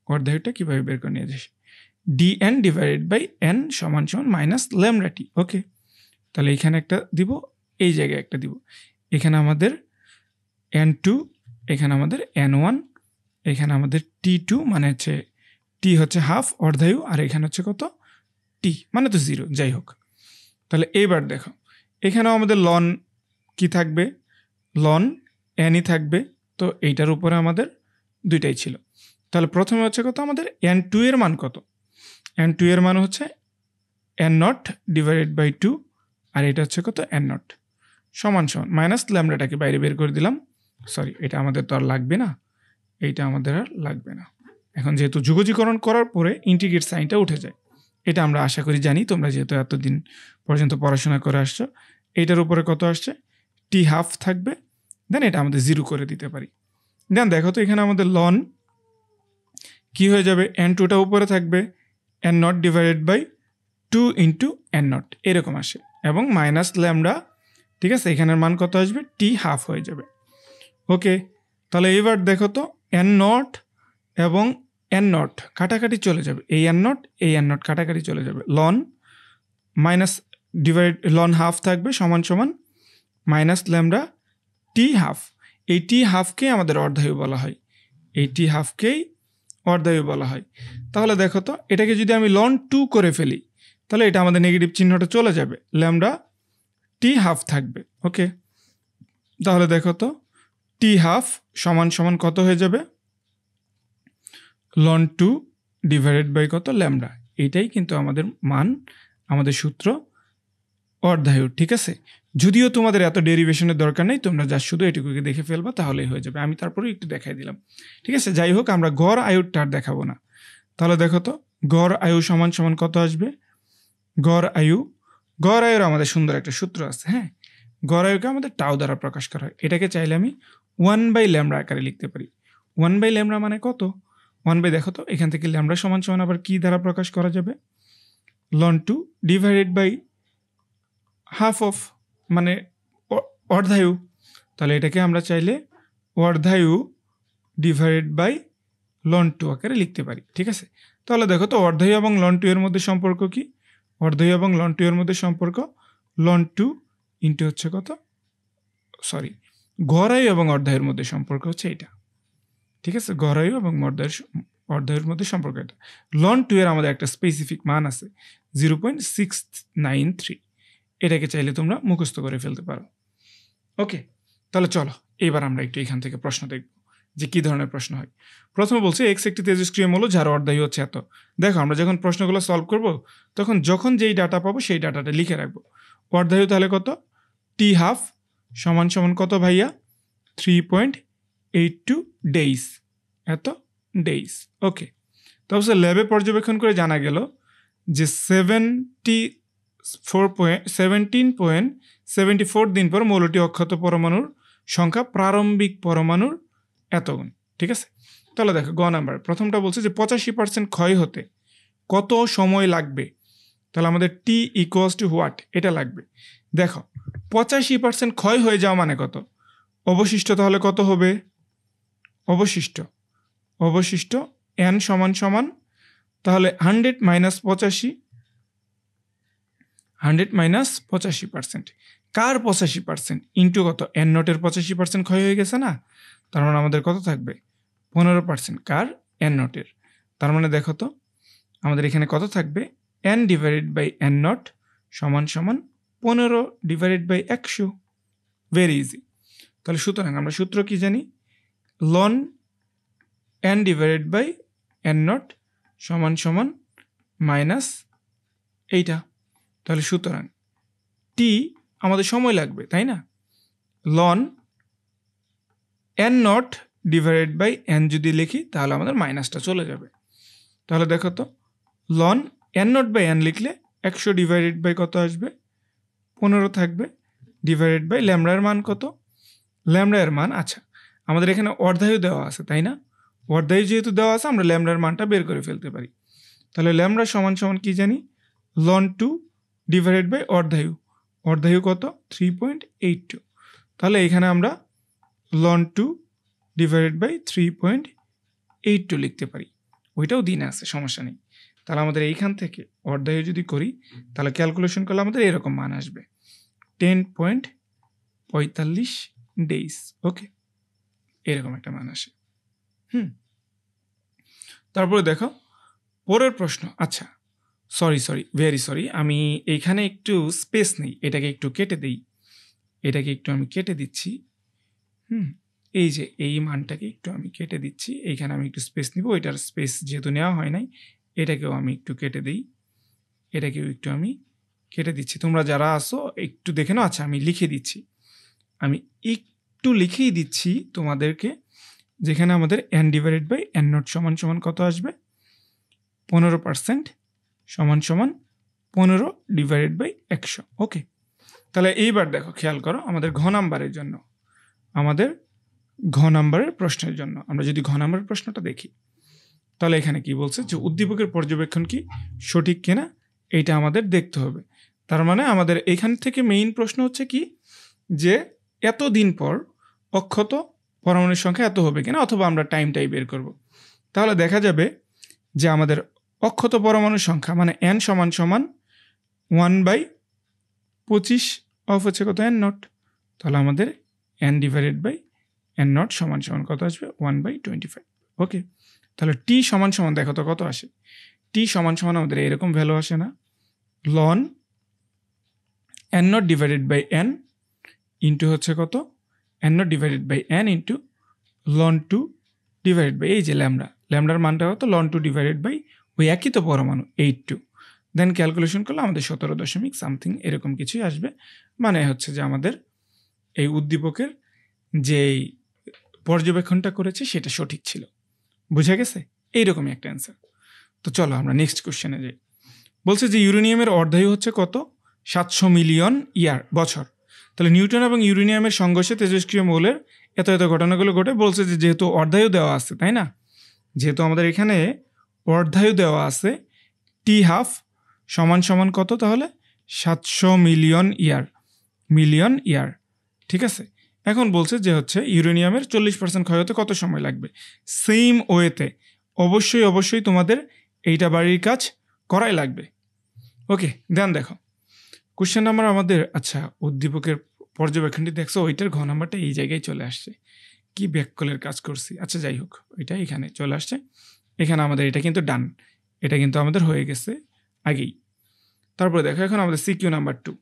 অর্ধায়ুটা কীভাবে বের করে নিয়ে আসে, ডিএন ডিভাইডেড বাই এন সমান সমান মাইনাস ল্যামডা টি। ওকে, তাহলে এখানে একটা দিব, এই জায়গায় একটা দিব, এখানে আমাদের এন টু, এখানে আমাদের এন ওয়ান, এখানে আমাদের টি টু, মানে হচ্ছে টি হচ্ছে হাফ অর্ধায়ু, আর এখানে হচ্ছে কত টি, মানে তো জিরো, যাই হোক। তাহলে এইবার দেখো এখানেও আমাদের লন কি থাকবে, লন এনই থাকবে, তো এইটার উপরে আমাদের দুইটাই ছিল। তাহলে প্রথমে হচ্ছে কত, আমাদের এন টু এর মান কত, এন টু এর মান হচ্ছে N naught divided by two, আর এটা হচ্ছে কত এন নট সমান সমান মাইনাস ল্যামডাটাকে বাইরে বের করে দিলাম, সরি এটা আমাদের তো আর লাগবে না, এইটা আমাদের আর লাগবে না। এখন যেহেতু যুগজীকরণ করার পরে ইন্টিগ্রেট সাইনটা উঠে যায়, এটা আমরা আশা করি জানি, তোমরা যেহেতু এতদিন পর্যন্ত পড়াশোনা করে আসছো। এইটার উপরে কত আসছে, টি হাফ থাকবে, দেন এটা আমাদের জিরো করে দিতে পারি। দেন দেখো তো এখানে আমাদের লন কি হয়ে যাবে, এন টুটা উপরে থাকবে, N naught divided by 2 into N naught এরকম আসে, এবং মাইনাস ল্যামডা, ঠিক আছে, এখানের মান কত আসবে, টি হাফ হয়ে যাবে। ওকে, তাহলে এবার দেখো তো এন নট এবং এন নট কাটাকাটি চলে যাবে, এই এন নট কাটাকাটি চলে যাবে, ln minus divide ln half থাকবে সমান সমান মাইনাস ল্যামডা টি হাফ। এই টি হাফকে আমাদের অর্ধায়ু বলা হয়, এই টি হাফকেই অর্ধায়ু বলা হয়। তাহলে দেখো তো এটাকে যদি আমি লন 2 করে ফেলি তাহলে এটা আমাদের নেগেটিভ চিহ্নটা চলে যাবে, ল্যামডা টি হাফ থাকবে। ওকে, তাহলে দেখো তো টি হাফ সমান সমান কত হয়ে যাবে, লন 2 ডিভাইডেড বাই কত, ল্যামডা। এইটাই কিন্তু আমাদের মান, আমাদের সূত্র অর্ধায়ু। ঠিক আছে, যদিও তোমাদের এত ডেরিভেশনের দরকার নেই, তোমরা যা শুধু এটুকুকে দেখে ফেলবা তাহলেই হয়ে যাবে, আমি তারপরে একটু দেখাই দিলাম। ঠিক আছে, যাই হোক আমরা গড় আয়ুটা আর দেখাবো না। তাহলে দেখো তো গড় আয়ু সমান সমান কত আসবে, গড় আয়ুর আমাদের সুন্দর একটা সূত্র আছে। হ্যাঁ, গড় আয়ুকে আমাদের টাউ দ্বারা প্রকাশ করা হয়, এটাকে চাইলে আমি 1/λ আকারে লিখতে পারি। 1/λ মানে কত, 1/, দেখো তো এখান থেকে ল্যামডা সমান সমান আবার কি দ্বারা প্রকাশ করা যাবে, ln 2 divided by half of, মানে অর্ধায়ু। তাহলে এটাকে আমরা চাইলে অর্ধায়ু ডিভাইডেড বাই লন 2 আকারে লিখতে পারি। ঠিক আছে, তাহলে দেখো তো অর্ধায়ু এবং লন 2 এর মধ্যে সম্পর্ক কি, অর্ধায়ু এবং লন 2 এর মধ্যে সম্পর্ক লন 2 ইন্টু হচ্ছে কত, সরি, গড়ায়ু এবং অর্ধায়ুর মধ্যে সম্পর্ক হচ্ছে এটা। ঠিক আছে, গড়ায়ু এবং অর্ধায়ুর মধ্যে সম্পর্ক এটা। লন 2 এর আমাদের একটা স্পেসিফিক মান আছে 0.693, এটাকে চাইলে তোমরা মুখস্থ করে ফেলতে পারো। ওকে, তাহলে চলো এবার আমরা একটু এখান থেকে প্রশ্ন দেখব যে কী ধরনের প্রশ্ন হয়। প্রথমে বলছে এক্স একটি তেজস্ক্রিয় মৌল যার অর্ধায়ু হচ্ছে এত। দেখো আমরা যখন প্রশ্নগুলো সলভ করব তখন যখন যেই ডাটা পাবো সেই ডাটাটা লিখে রাখবো। অর্ধায়ু তাহলে কত, টি হাফ সমান সমান কত ভাইয়া, 3.82 ডেইজ, এত ডেইজ। ওকে, তারপর ল্যাবে পর্যবেক্ষণ করে জানা গেল যে 17.74 দিন পর মৌলটি অক্ষত পরমাণুর সংখ্যা প্রারম্ভিক পরমাণুর এত গুণ। ঠিক আছে, তাহলে দেখো গ নাম্বার প্রথমটা বলছে যে 85% ক্ষয় হতে কত সময় লাগবে, তাহলে আমাদের টি ইকুয়ালস টু হোয়াট, এটা লাগবে। দেখো 85% ক্ষয় হয়ে যাওয়া মানে কত, অবশিষ্ট তাহলে কত হবে, অবশিষ্ট এন সমান সমান তাহলে 100 মাইনাস 85%, কার 85% ইন্টু কত, এন নটের 85% ক্ষয় হয়ে গেছে না, তার মানে আমাদের কত থাকবে 15%, কার, এন নটের। তার মানে দেখো তো আমাদের এখানে কত থাকবে, N divided by N naught সমান সমান 15 ডিভাইডেড বাই 100, ভেরি ইজি। তাহলে সুতরাং আমরা সূত্র কি জানি, ln N divided by N naught সমান সমান মাইনাস এইটা। তাহলে সুতরাং টি আমাদের সময় লাগবে, তাই না, ln N naught divided by N যদি লিখি তাহলে আমাদের মাইনাসটা চলে যাবে। তাহলে দেখো তো ln N naught by N লিখলে 100 ডিভাইডেড বাই কত আসবে, 15 থাকবে, ডিভাইডেড বাই ল্যামডার মান কত, ল্যামডার মান, আচ্ছা আমাদের এখানে অর্ধায়ু দেওয়া আছে তাই না, অর্ধায়ু যেহেতু দেওয়া আছে আমরা ল্যামডার মানটা বের করে ফেলতে পারি। তাহলে ল্যামডা সমান সমান কি জানি, লন 2 ডিভাইডেড বাই অর্ধায়ু কত, 3.82। তাহলে এখানে আমরা লন 2 ডিভাইডেড বাই 3.82 লিখতে পারি, ওইটাও দিনে আছে, সমস্যা নেই। তাহলে আমাদের এইখান থেকে অর্ধায়ু যদি করি তাহলে ক্যালকুলেশন করলে আমাদের এরকম মান আসবে 10.45 ডেইজ। ওকে, এরকম একটা মান আসে। তারপরে দেখো পরের প্রশ্ন, আচ্ছা সরি ভেরি সরি, আমি এইখানে একটু স্পেস নেই, এটাকে একটু কেটে দিই, এটাকে একটু আমি কেটে দিচ্ছি। এই যে এই মানটাকে একটু আমি কেটে দিচ্ছি, এইখানে আমি একটু স্পেস নিব, এটার স্পেস যেহেতু নেওয়া হয় নাই এটাকেও আমি একটু কেটে দিই, এটাকেও একটু আমি কেটে দিচ্ছি। তোমরা যারা আসো একটু দেখে নাও, আচ্ছা আমি লিখে দিচ্ছি, আমি একটু লিখেই দিচ্ছি তোমাদেরকে, যেখানে আমাদের N divided by N naught সমান সমান কত আসবে, 15% সমান সমান 15 ডিভাইডেড বাই 100। ওকে, তাহলে এইবার দেখো খেয়াল করো আমাদের ঘ নাম্বারের জন্য, আমাদের ঘ নাম্বারের প্রশ্নের জন্য আমরা যদি ঘ নাম্বারের প্রশ্নটা দেখি তাহলে এখানে কি বলছে যে উদ্দীপকের পর্যবেক্ষণ কি সঠিক কিনা এইটা আমাদের দেখতে হবে। তার মানে আমাদের এখান থেকে মেইন প্রশ্ন হচ্ছে কি যে এত দিন পর অক্ষত পরমাণুর সংখ্যা এত হবে কিনা, অথবা আমরা টাইমটাই বের করব। তাহলে দেখা যাবে যে আমাদের অক্ষত পরমাণুর সংখ্যা মানে n সমান সমান 1/25 অফ হচ্ছে কত n0। তাহলে আমাদের n ডিভাইডেড বাই n0 সমান সমান কত আসবে 1/25। ওকে, তাহলে t সমান সমান দেখো তো কত আসে। t সমান সমান আমাদের এরকম ভ্যালু আসে না, ln n0 divided by n into হচ্ছে কত n0 divided by n into ln 2 divided by এই যে ল্যামডার মানটা কত ln 2 ডিভাইডেড বাই ওই একই তো পরমাণু 82। দেন ক্যালকুলেশন করলে আমাদের 17.সামথিং এরকম কিছুই আসবে। মানে হচ্ছে যে আমাদের এই উদ্দীপকের যেই পর্যবেক্ষণটা করেছে সেটা সঠিক ছিল। বুঝা গেছে? এইরকমই একটা অ্যান্সার। তো চলো আমরা নেক্সট কোশ্চেনে যাই। বলছে যে ইউরেনিয়ামের অর্ধায়ু হচ্ছে কত 700 মিলিয়ন বছর। তাহলে নিউট্রন এবং ইউরেনিয়ামের সংঘর্ষে তেজস্ক্রিয় মৌলের এত এত ঘটনাগুলো ঘটে। বলছে যে যেহেতু অর্ধায়ু দেওয়া আছে, তাই না, যেহেতু আমাদের এখানে অর্ধায়ু দেওয়া আছে T½ সমান সমান কত, তাহলে 700 মিলিয়ন ইয়ার। ঠিক আছে, এখন বলছে যে হচ্ছে ইউরেনিয়ামের 40% ক্ষয় হতে কত সময় লাগবে। সেম ওয়েতে অবশ্যই তোমাদের এইটা বাড়ির কাজ করাই লাগবে। ওকে, দেন দেখো কোশ্চেন নাম্বার আমাদের, আচ্ছা উদ্দীপকের পর্যবেক্ষণটি দেখছো, ওইটার ঘ নাম্বারটা এই জায়গায় চলে আসছে। কি ব্যাককলের কাজ করছি। আচ্ছা যাই হোক, ওইটা এখানে চলে আসছে। এখানে আমাদের এটা কিন্তু ডান, এটা কিন্তু আমাদের হয়ে গেছে আগেই। তারপরে দেখো এখন আমাদের সিকিউ নাম্বার 2,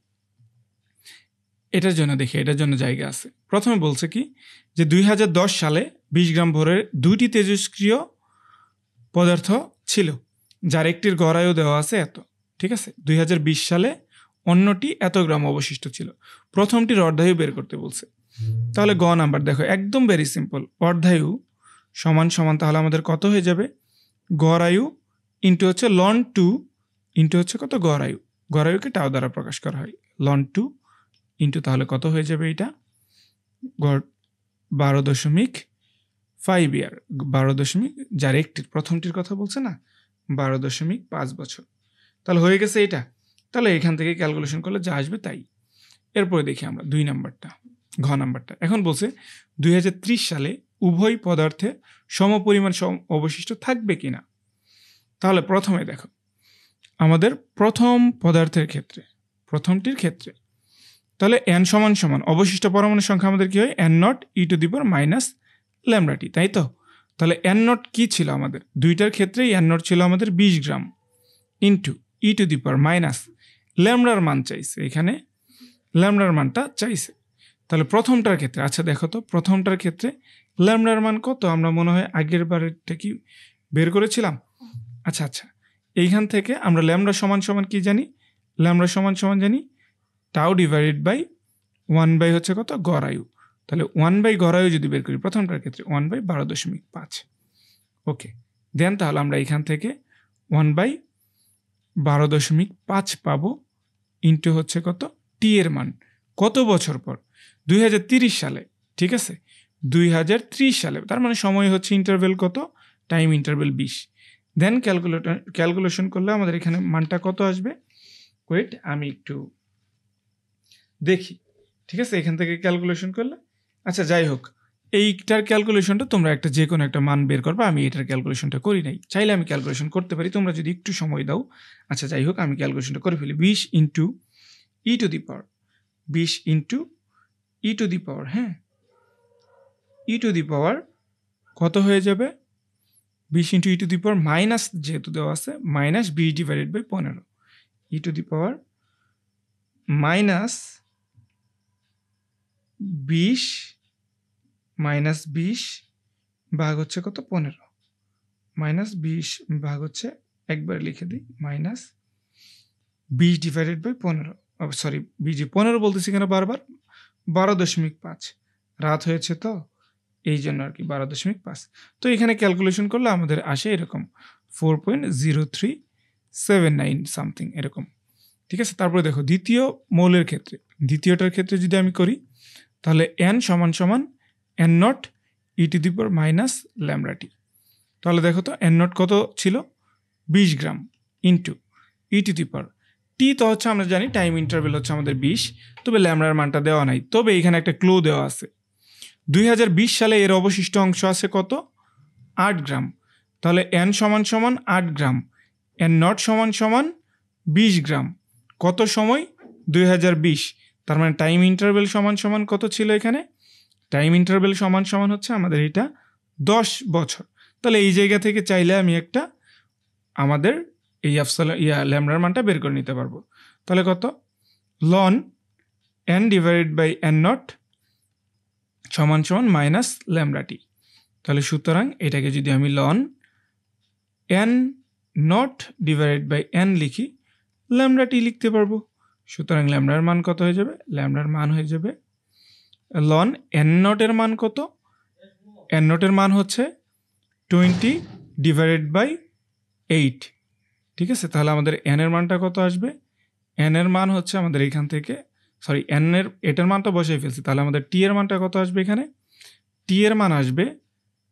এটার জন্য দেখি এটার জন্য জায়গা আছে। প্রথমে বলছে কি যে 2010 সালে 20 গ্রাম ভরের 2টি তেজস্ক্রিয় পদার্থ ছিল, যার একটির গড়ায়ু দেওয়া আছে এত। ঠিক আছে, 2020 সালে অন্যটি এত গ্রাম অবশিষ্ট ছিল। প্রথমটির অর্ধায়ু বের করতে বলছে। তাহলে গ নাম্বার দেখো একদম ভেরি সিম্পল, অর্ধায়ু সমান সমান তাহলে আমাদের কত হয়ে যাবে, গড়ায়ু ইন্টু হচ্ছে ln 2 ইন্টু হচ্ছে কত গড়ায়ু। গড়ায়ুকে টাও দ্বারা প্রকাশ করা হয়, ln 2 ইন্টু তাহলে কত হয়ে যাবে এইটা 12.5 ইয়ার। 12 যার একটির প্রথমটির কথা বলছে না, 12.5 বছর। তাহলে হয়ে গেছে এটা। তাহলে এখান থেকে ক্যালকুলেশন করলে যা আসবে তাই। এরপরে দেখি আমরা 2 নাম্বারটা, ঘ নাম্বারটা। এখন বলছে 2030 সালে উভয় পদার্থে সমপরিমাণ অবশিষ্ট থাকবে কিনা। তাহলে প্রথমে দেখো আমাদের প্রথম পদার্থের ক্ষেত্রে, প্রথমটির ক্ষেত্রে তাহলে n সমান সমান অবশিষ্ট পরমাণুর সংখ্যা আমাদের কি হয় n0 e⁻⁻λT, তাই তো। তাহলে n0 কি ছিল আমাদের, দুইটার ক্ষেত্রেই n0 ছিল আমাদের 20 গ্রাম ইন্টু e⁻⁻ল্যামডার মান চাইছে, এখানে ল্যামডার মানটা চাইছে। তাহলে প্রথমটার ক্ষেত্রে, আচ্ছা দেখো তো প্রথমটার ক্ষেত্রে ল্যামডার মান কত, আমরা মনে হয় আগের বারেরটা কি বের করেছিলাম। আচ্ছা এইখান থেকে আমরা ল্যামডা সমান সমান কি জানি, ল্যামডা সমান সমান জানি টাউ ডিভাইডেড বাই 1 হচ্ছে কত গড়ায়ু। তাহলে 1 গড়ায়ু যদি বের করি প্রথমটার ক্ষেত্রে 1/12.5। ওকে, দেন তাহলে আমরা এখান থেকে 1/12.5 পাবো ইন্টু হচ্ছে কত টি এর মান কত বছর পর, 2030 সালে। ঠিক আছে, 2030 সালে, তার মানে সময় হচ্ছে ইন্টারভেল কত, টাইম ইন্টারভেল 20। দেন ক্যালকুলেশন করলে আমাদের এখানে মানটা কত আসবে, ওয়েট আমি একটু দেখি। ঠিক আছে, এখান থেকে ক্যালকুলেশন করলে, আচ্ছা যাই হোক এইটার ক্যালকুলেশনটা তোমরা একটা যে কোনো একটা মান বের করবা। আমি এটার ক্যালকুলেশনটা করি নাই, চাইলে আমি ক্যালকুলেশন করতে পারি, তোমরা যদি একটু সময় দাও। আচ্ছা যাই হোক আমি ক্যালকুলেশনটা করে ফেলি। 20 ইন্টু e⁻, 20 ইন্টু e⁻, হ্যাঁ e⁻ কত হয়ে যাবে, 20 ইন্টু e⁻, মাইনাস যেহেতু দেওয়া আছে মাইনাস 20 ডিভাইডেড বাই 15, e⁻ -20 ভাগ হচ্ছে কত 15, -20 ভাগ হচ্ছে একবার লিখে দিই -20 ডিভাইডেড বাই 15, সরি 15 বলতেছি কেন বারবার, 12.5 রাত হয়েছে তো এই জন্য আর কি 12.5। তো এখানে ক্যালকুলেশন করলে আমাদের আসে এরকম 4.0379 সামথিং এরকম। ঠিক আছে, তারপরে দেখো দ্বিতীয় মৌলের ক্ষেত্রে, দ্বিতীয়টার ক্ষেত্রে যদি আমি করি তাহলে n সমান সমান n0 e⁻⁻λT। তাহলে দেখো তো এন নট কত ছিল 20 gram into E to the পাওয়ার টি তো হচ্ছে আমরা জানি টাইম ইন্টারভেল হচ্ছে আমাদের 20, তবে ল্যামডার মানটা দেওয়া নাই। তবে এখানে একটা ক্লু দেওয়া আছে, 2020 সালে এর অবশিষ্ট অংশ আছে কত 8 গ্রাম। তাহলে এন সমান সমান 8 গ্রাম, এন নট সমান সমান 20 গ্রাম, কত সময় 2020। তার মানে টাইম ইন্টারভেল সমান সমান কত ছিল এখানে, টাইম ইন্টারভেল সমান সমান হচ্ছে আমাদের এটা 10 বছর। তাহলে এই জায়গা থেকে চাইলে আমি একটা আমাদের এই ল্যামডার মানটা বের করে নিতে পারবো। তাহলে কত ln N divided by N naught সমান সমান মাইনাস ল্যামডা টি। তাহলে সুতরাং এটাকে যদি আমি ln N naught divided by N লিখি, ল্যামডা টি লিখতে পারবো। সুতরাং ল্যামডার মান কত হয়ে যাবে, ল্যামডার মান হয়ে যাবে লন এন নটের মান কত, এন নটের মান হচ্ছে 20 ডিভাইডেড বাই 8, ঠিক আছে। তাহলে আমাদের এন এর মানটা কত আসবে, এন এর মান হচ্ছে আমাদের এখান থেকে এন এর এটার মানটা বসাই ফেলছি। তাহলে আমাদের টি এর মানটা কত আসবে, এখানে টি এর মান আসবে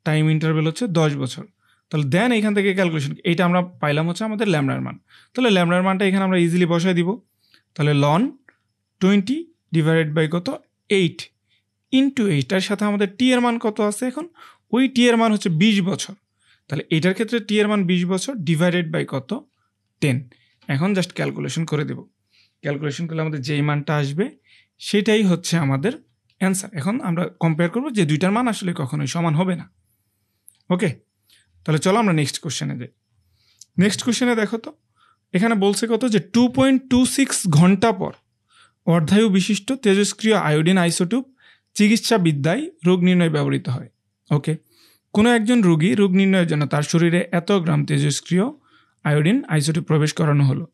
টাইম ইন্টারভেল হচ্ছে 10 বছর। তাহলে দেন এখান থেকে ক্যালকুলেশন এইটা আমরা পাইলাম হচ্ছে আমাদের ল্যামডার মান। তাহলে ল্যামডার মানটা এখানে আমরা ইজিলি বসাই দিব। তাহলে লন 20 ডিভাইডেড বাই কত 8 ইন্টু 8, তার সাথে আমাদের টি এর মান কত আছে, এখন ওই টি এর মান হচ্ছে 20 বছর। তাহলে এটার ক্ষেত্রে টি এর মান 20 বছর ডিভাইডেড বাই কত 10। এখন জাস্ট ক্যালকুলেশন করে দেব, ক্যালকুলেশন করলে আমাদের যেই মানটা আসবে সেটাই হচ্ছে আমাদের অ্যান্সার। এখন আমরা কম্পেয়ার করবো যে দুইটার মান আসলে কখনোই সমান হবে না। ওকে, তাহলে চলো আমরা নেক্সট কোশ্চেনে যাই। নেক্সট কোশ্চেনে দেখো তো এখানে বলছে কত যে 2.26 ঘন্টা পর অর্ধায়ু বিশিষ্ট তেজস্ক্রিয় আয়োডিন আইসোটোপ চিকিৎসাবিদ্যায় রোগ নির্ণয় ব্যবহৃত হয়। ওকে, কোনো একজন রোগী রোগ নির্ণয়ের জন্য তার শরীরে এত গ্রাম তেজস্ক্রিয় আয়োডিন আইসোটোপ প্রবেশ করানো হলো,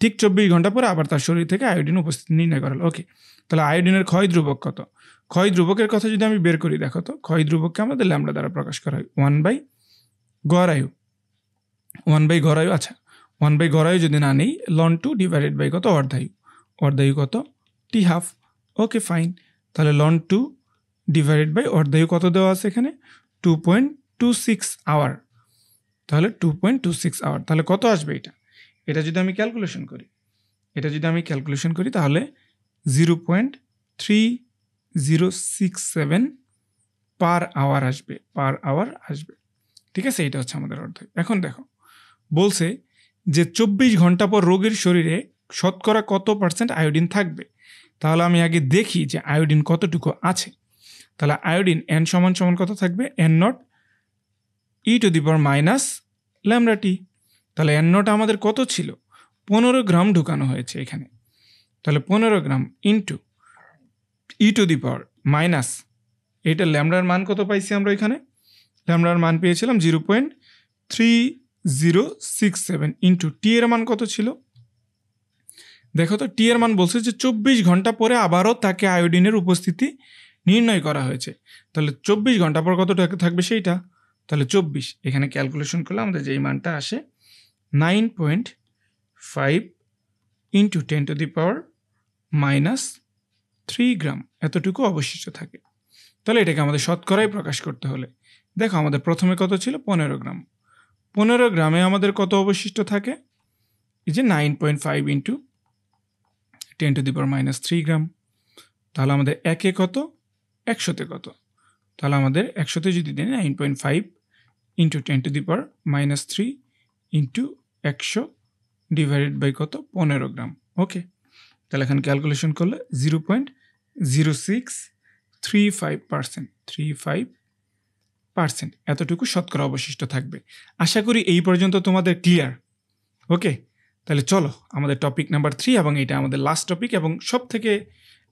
ঠিক 24 ঘন্টা পরে আবার তার শরীর থেকে আয়োডিন উপস্থিতি নির্ণয় করা হলো। ওকে, তাহলে আয়োডিনের ক্ষয় ধ্রুবক কত, ক্ষয় ধ্রুবকের কথা যদি আমি বের করি, দেখো তো ক্ষয় ধ্রুবককে আমাদের ল্যামডা দ্বারা প্রকাশ করা হয় 1/গড়ায়ু, 1/গড়ায়ু। আচ্ছা 1/গড়ায়ু যদি না নেই, লন 2 ডিভাইডেড বাই কত অর্ধায়ু, অর্ধায়ু কত টি হাফ। ওকে ফাইন, তাহলে লন 2 ডিভাইডেড বাই অর্ধায়ু কত দেওয়া আছে এখানে 2.26 আওয়ার। তাহলে 2.26 আওয়ার, তাহলে কত আসবে এটা, এটা যদি আমি ক্যালকুলেশন করি, তাহলে 0.3067 পার আওয়ার আসবে, ঠিক আছে। এটা হচ্ছে আমাদের অর্ধায়ু। এখন দেখো বলছে যে 24 ঘন্টা পর রোগীর শরীরে শতকরা কত % আয়োডিন থাকবে। তাহলে আমি আগে দেখি যে আয়োডিন কতটুকু আছে। তাহলে আয়োডিন এন সমান সমান কত থাকবে, N naught e to the power minus lambda T. তাহলে এন নট আমাদের কত ছিল, 15 গ্রাম ঢুকানো হয়েছে এখানে। তাহলে 15 gram into E to the power minus, এইটা ল্যামডার মান কত পাইছি আমরা এখানে, ল্যামডার মান পেয়েছিলাম 0.3067 ইন্টু টি এর মান কত ছিল, দেখো তো টি এর মান বলছে যে 24 ঘন্টা পরে আবারও তাকে আয়োডিনের উপস্থিতি নির্ণয় করা হয়েছে। তাহলে 24 ঘন্টা পর কত থাকবে সেইটা, তাহলে 24 এখানে ক্যালকুলেশন করলে আমাদের যেই মানটা আসে 9.5 into 10 to the power minus 3 গ্রাম এতটুকু অবশিষ্ট থাকে। তাহলে এটাকে আমাদের শতকরায় প্রকাশ করতে হলে দেখো আমাদের প্রথমে কত ছিল 15 গ্রাম, 15 গ্রামে আমাদের কত অবশিষ্ট থাকে, এই যে 9.5 into 10 to the power minus 3 গ্রাম। তাহলে আমাদের একে কত, 100তে কত, তাহলে আমাদের 100তে যদি দিই 9.5 into 10 to the power minus 3 into 100 divided by কত 15 গ্রাম। ওকে, তাহলে এখানে ক্যালকুলেশন করলে 0.0635% এতটুকু শতকরা অবশিষ্ট থাকবে। আশা করি এই পর্যন্ত তোমাদের ক্লিয়ার। ওকে, তাহলে চলো আমাদের টপিক নাম্বার 3, এবং এটা আমাদের লাস্ট টপিক এবং সব থেকে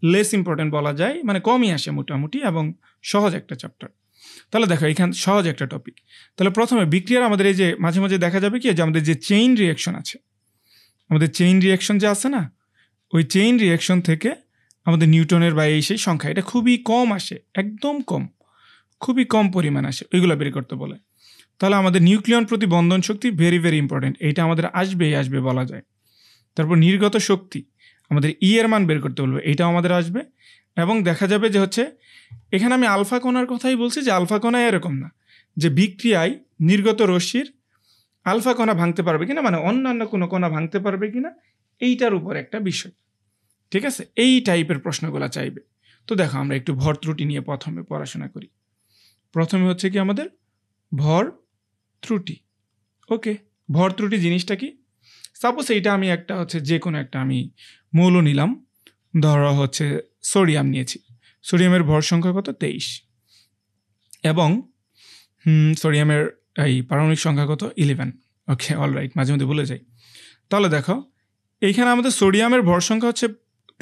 লেস ইম্পর্টেন্ট বলা যায়, মানে কমই আসে মোটামুটি এবং সহজ একটা চ্যাপ্টার। তাহলে দেখো এখানে সহজ একটা টপিক। তাহলে প্রথমে বিক্রিয়ার আমাদের এই যে মাঝে মাঝে দেখা যাবে কি যে আমাদের যে চেইন রিয়াকশন আছে, আমাদের চেইন রিয়াকশন যে আছে না, ওই চেইন রিয়াকশন থেকে আমাদের নিউটনের বা এই সেই সংখ্যা এটা খুবই কম আসে, একদম কম, খুবই কম পরিমাণ আসে, ওইগুলো বের করতে বলে। তাহলে আমাদের নিউক্লিয়ন প্রতি বন্ধন শক্তি ভেরি ভেরি ইম্পর্টেন্ট, এইটা আমাদের আসবে বলা যায়। তারপর নির্গত শক্তি আমাদের ই এর মান বের করতে বলবে, এইটাও আমাদের আসবে। এবং দেখা যাবে যে হচ্ছে এখানে আমি আলফা কণার কথাই বলছি, যে আলফা কণা এরকম না যে বিক্রিয়ায় নির্গত রশ্মির আলফা কণা ভাঙতে পারবে কিনা, মানে অন্যান্য কোনো কণা ভাঙতে পারবে কিনা, এইটার উপর একটা বিষয়। ঠিক আছে, এই টাইপের প্রশ্নগুলো চাইবে। তো দেখো আমরা একটু ভর ত্রুটি নিয়ে প্রথমে পড়াশোনা করি। প্রথমে হচ্ছে কি আমাদের ভর ত্রুটি। ওকে, ভর ত্রুটি জিনিসটা কি? সাপোজ এইটা আমি একটা হচ্ছে যে কোনো একটা আমি মৌল নিলাম, ধরো হচ্ছে সোডিয়াম নিয়েছি। সোডিয়ামের ভর সংখ্যা কত? 23। এবং সোডিয়ামের এই পারমাণবিক সংখ্যা কত? 11। ওকে, অলরাইট, মাঝে মধ্যে ভুলে যাই। তাহলে দেখো এইখানে আমাদের সোডিয়ামের ভর সংখ্যা হচ্ছে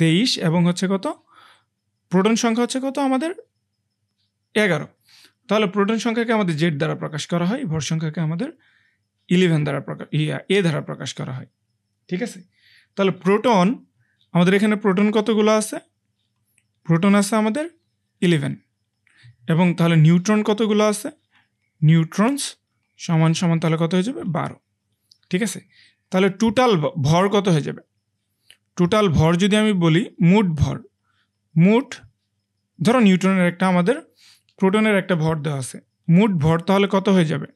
23 এবং হচ্ছে কত? প্রোটন সংখ্যা হচ্ছে কত আমাদের? 11। তাহলে প্রোটন সংখ্যাকে আমাদের জেড দ্বারা প্রকাশ করা হয়, ভর সংখ্যাকে আমাদের 11 দ্বারা এ দ্বারা প্রকাশ করা হয়। ঠিক আছে, তাহলে প্রোটন আমাদের এখানে প্রোটন কতগুলো আছে? প্রোটন আছে আমাদের 11। এবং তাহলে নিউট্রন কতগুলো আছে? নিউট্রনস সমান সমান তাহলে কত হয়ে যাবে? 12। ঠিক আছে, তাহলে টোটাল ভর কত হয়ে যাবে? টোটাল ভর যদি আমি বলি মোট ভর, মোট ধরো নিউট্রনের একটা আমাদের প্রোটনের একটা ভর দেওয়া আছে, মোট ভর তাহলে কত হয়ে যাবে?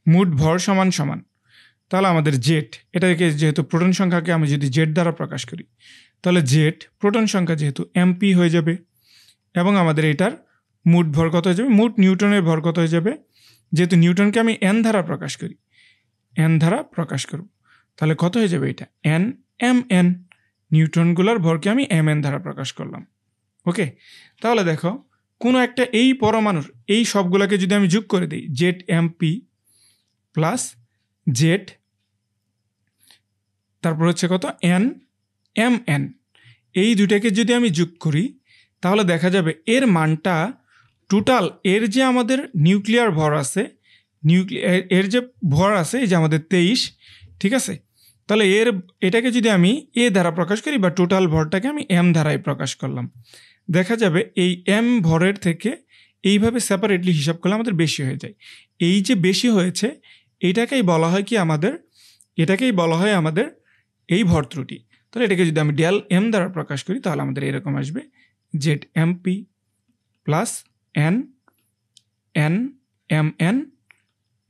মোট ভর সমান সমান তাহলে আমাদের জেড, এটাকে যেহেতু প্রোটন সংখ্যাকে আমি যদি জেড দ্বারা প্রকাশ করি তাহলে জেড প্রোটন সংখ্যা যেহেতু এমপি হয়ে যাবে, এবং আমাদের এটার মোট ভর কত হয়ে যাবে? মোট নিউটনের ভর কত হয়ে যাবে? যেহেতু নিউটনকে আমি এন দ্বারা প্রকাশ করি, এন দ্বারা প্রকাশ করব, তাহলে কত হয়ে যাবে? এটা এন এম এন, নিউটনগুলোর ভরকে আমি এম এন দ্বারা প্রকাশ করলাম। ওকে, তাহলে দেখো কোনো একটা এই পরমাণুর এই সবগুলোকে যদি আমি যোগ করে দিই, জেড এমপি প্লাস জেড, তারপর হচ্ছে কত? এন এম এন, এই দুটাকে যদি আমি যোগ করি তাহলে দেখা যাবে এর মানটা টোটাল, এর যে আমাদের নিউক্লিয়ার ভর আছে, এর যে ভর আছে এই যে আমাদের 23। ঠিক আছে, তাহলে এটাকে যদি আমি এ দ্বারা প্রকাশ করি বা টোটাল ভরটাকে আমি এম দ্বারাই প্রকাশ করলাম, দেখা যাবে এই এম ভরের থেকে এইভাবে সেপারেটলি হিসাব করলে আমাদের বেশি হয়ে যায়। এই যে বেশি হয়েছে এইটাকেই বলা হয় কি আমাদের, এটাকেই বলা হয় আমাদের এই ভর ত্রুটি। তাহলে এটাকে যদি আমি ডেল এম দ্বারা প্রকাশ করি তাহলে আমাদের এরকম আসবে, Z MP plus N N M N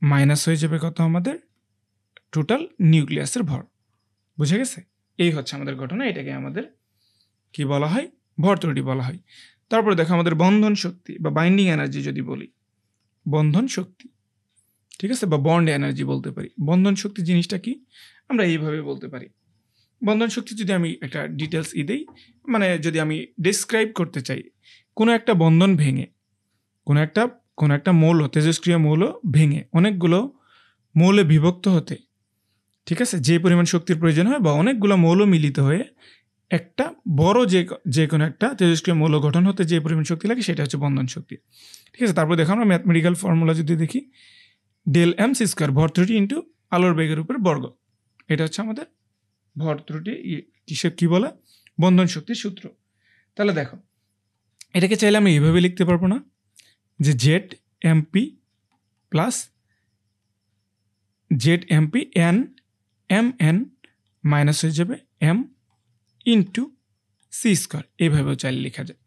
minus হয়ে যাবে কত? আমাদের টোটাল নিউক্লিয়াসের ভর। বুঝে গেছে? এই হচ্ছে আমাদের ঘটনা, এটাকে আমাদের কি বলা হয়? ভর ত্রুটি বলা হয়। তারপরে দেখো আমাদের বন্ধন শক্তি বা বাইন্ডিং এনার্জি যদি বলি, বন্ধন শক্তি, ঠিক আছে, বা বন্ড এনার্জি বলতে পারি। বন্ধন শক্তি জিনিসটা কি আমরা এইভাবে বলতে পারি। বন্ধন শক্তি যদি আমি একটা ডিটেলস দেই, মানে যদি আমি ডিসক্রাইব করতে চাই, কোনো একটা বন্ধন ভেঙে, কোনো একটা মৌল, তেজস্ক্রিয় মৌল ভেঙে অনেকগুলো মৌলে বিভক্ত হতে, ঠিক আছে, যে পরিমাণ শক্তির প্রয়োজন হয় বা অনেকগুলো মৌল মিলিত হয়ে একটা বড় যে কোনো একটা তেজস্ক্রিয় মৌল গঠন হতে যে পরিমাণ শক্তি লাগে সেটা হচ্ছে বন্ধন শক্তি। ঠিক আছে, তারপর দেখো আমরা ম্যাথমেটিক্যাল ফর্মুলা যদি দেখি, ডেল এম সি স্কোয়ার, ভর ত্রুটি ইন্টু আলোর বেগের উপর বর্গ, এটা হচ্ছে আমাদের ভর ত্রুটি কিসের কি বলে? বন্ধন শক্তির সূত্র। তাহলে দেখো এটাকে চাইলে আমি এইভাবে লিখতে পারবো না যে Z MP plus Z M P N M N minus হয়ে যাবে এম ইন্টু সি স্কোয়ার, এইভাবেও চাইলে লেখা যায়।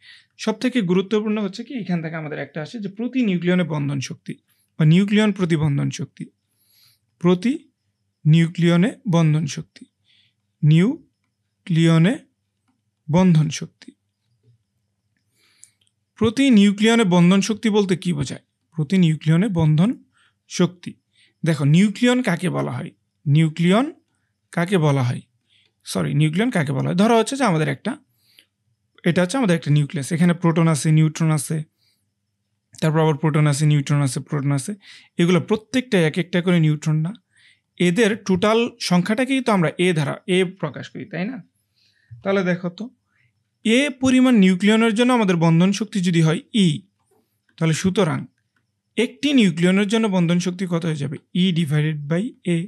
সব থেকে গুরুত্বপূর্ণ হচ্ছে কি এখান থেকে আমাদের একটা আসে যে প্রতি নিউক্লিয়নে বন্ধন শক্তি বা নিউক্লিয়ন প্রতিবন্ধন শক্তি, প্রতি নিউক্লিয়নে বন্ধন শক্তি, নিউক্লিয়নে বন্ধন শক্তি। প্রতি নিউক্লিয়নে বন্ধন শক্তি বলতে কি বোঝায়? প্রতি নিউক্লিয়নে বন্ধন শক্তি, দেখো নিউক্লিয়ন কাকে বলা হয়? নিউক্লিয়ন কাকে বলা হয়? নিউক্লিয়ন কাকে বলা হয়? ধরা হচ্ছে যে আমাদের এটা হচ্ছে আমাদের একটা নিউক্লিয়াস, এখানে প্রোটন আছে, নিউট্রন আছে, তারপর আবার প্রোটন আছে, নিউট্রন আছে, প্রোটন আছে, এগুলো প্রত্যেকটা এক একটা করে নিউট্রন না, এদের টোটাল সংখ্যাটাকেই তো আমরা এ প্রকাশ করি, তাই না? তাহলে দেখো তো এ পরিমাণ নিউক্লিয়নের জন্য আমাদের বন্ধন শক্তি যদি হয় ই, তাহলে সুতরাং একটি নিউক্লিয়নের জন্য বন্ধন শক্তি কত হয়ে যাবে? ই ডিভাইডেড বাই এ।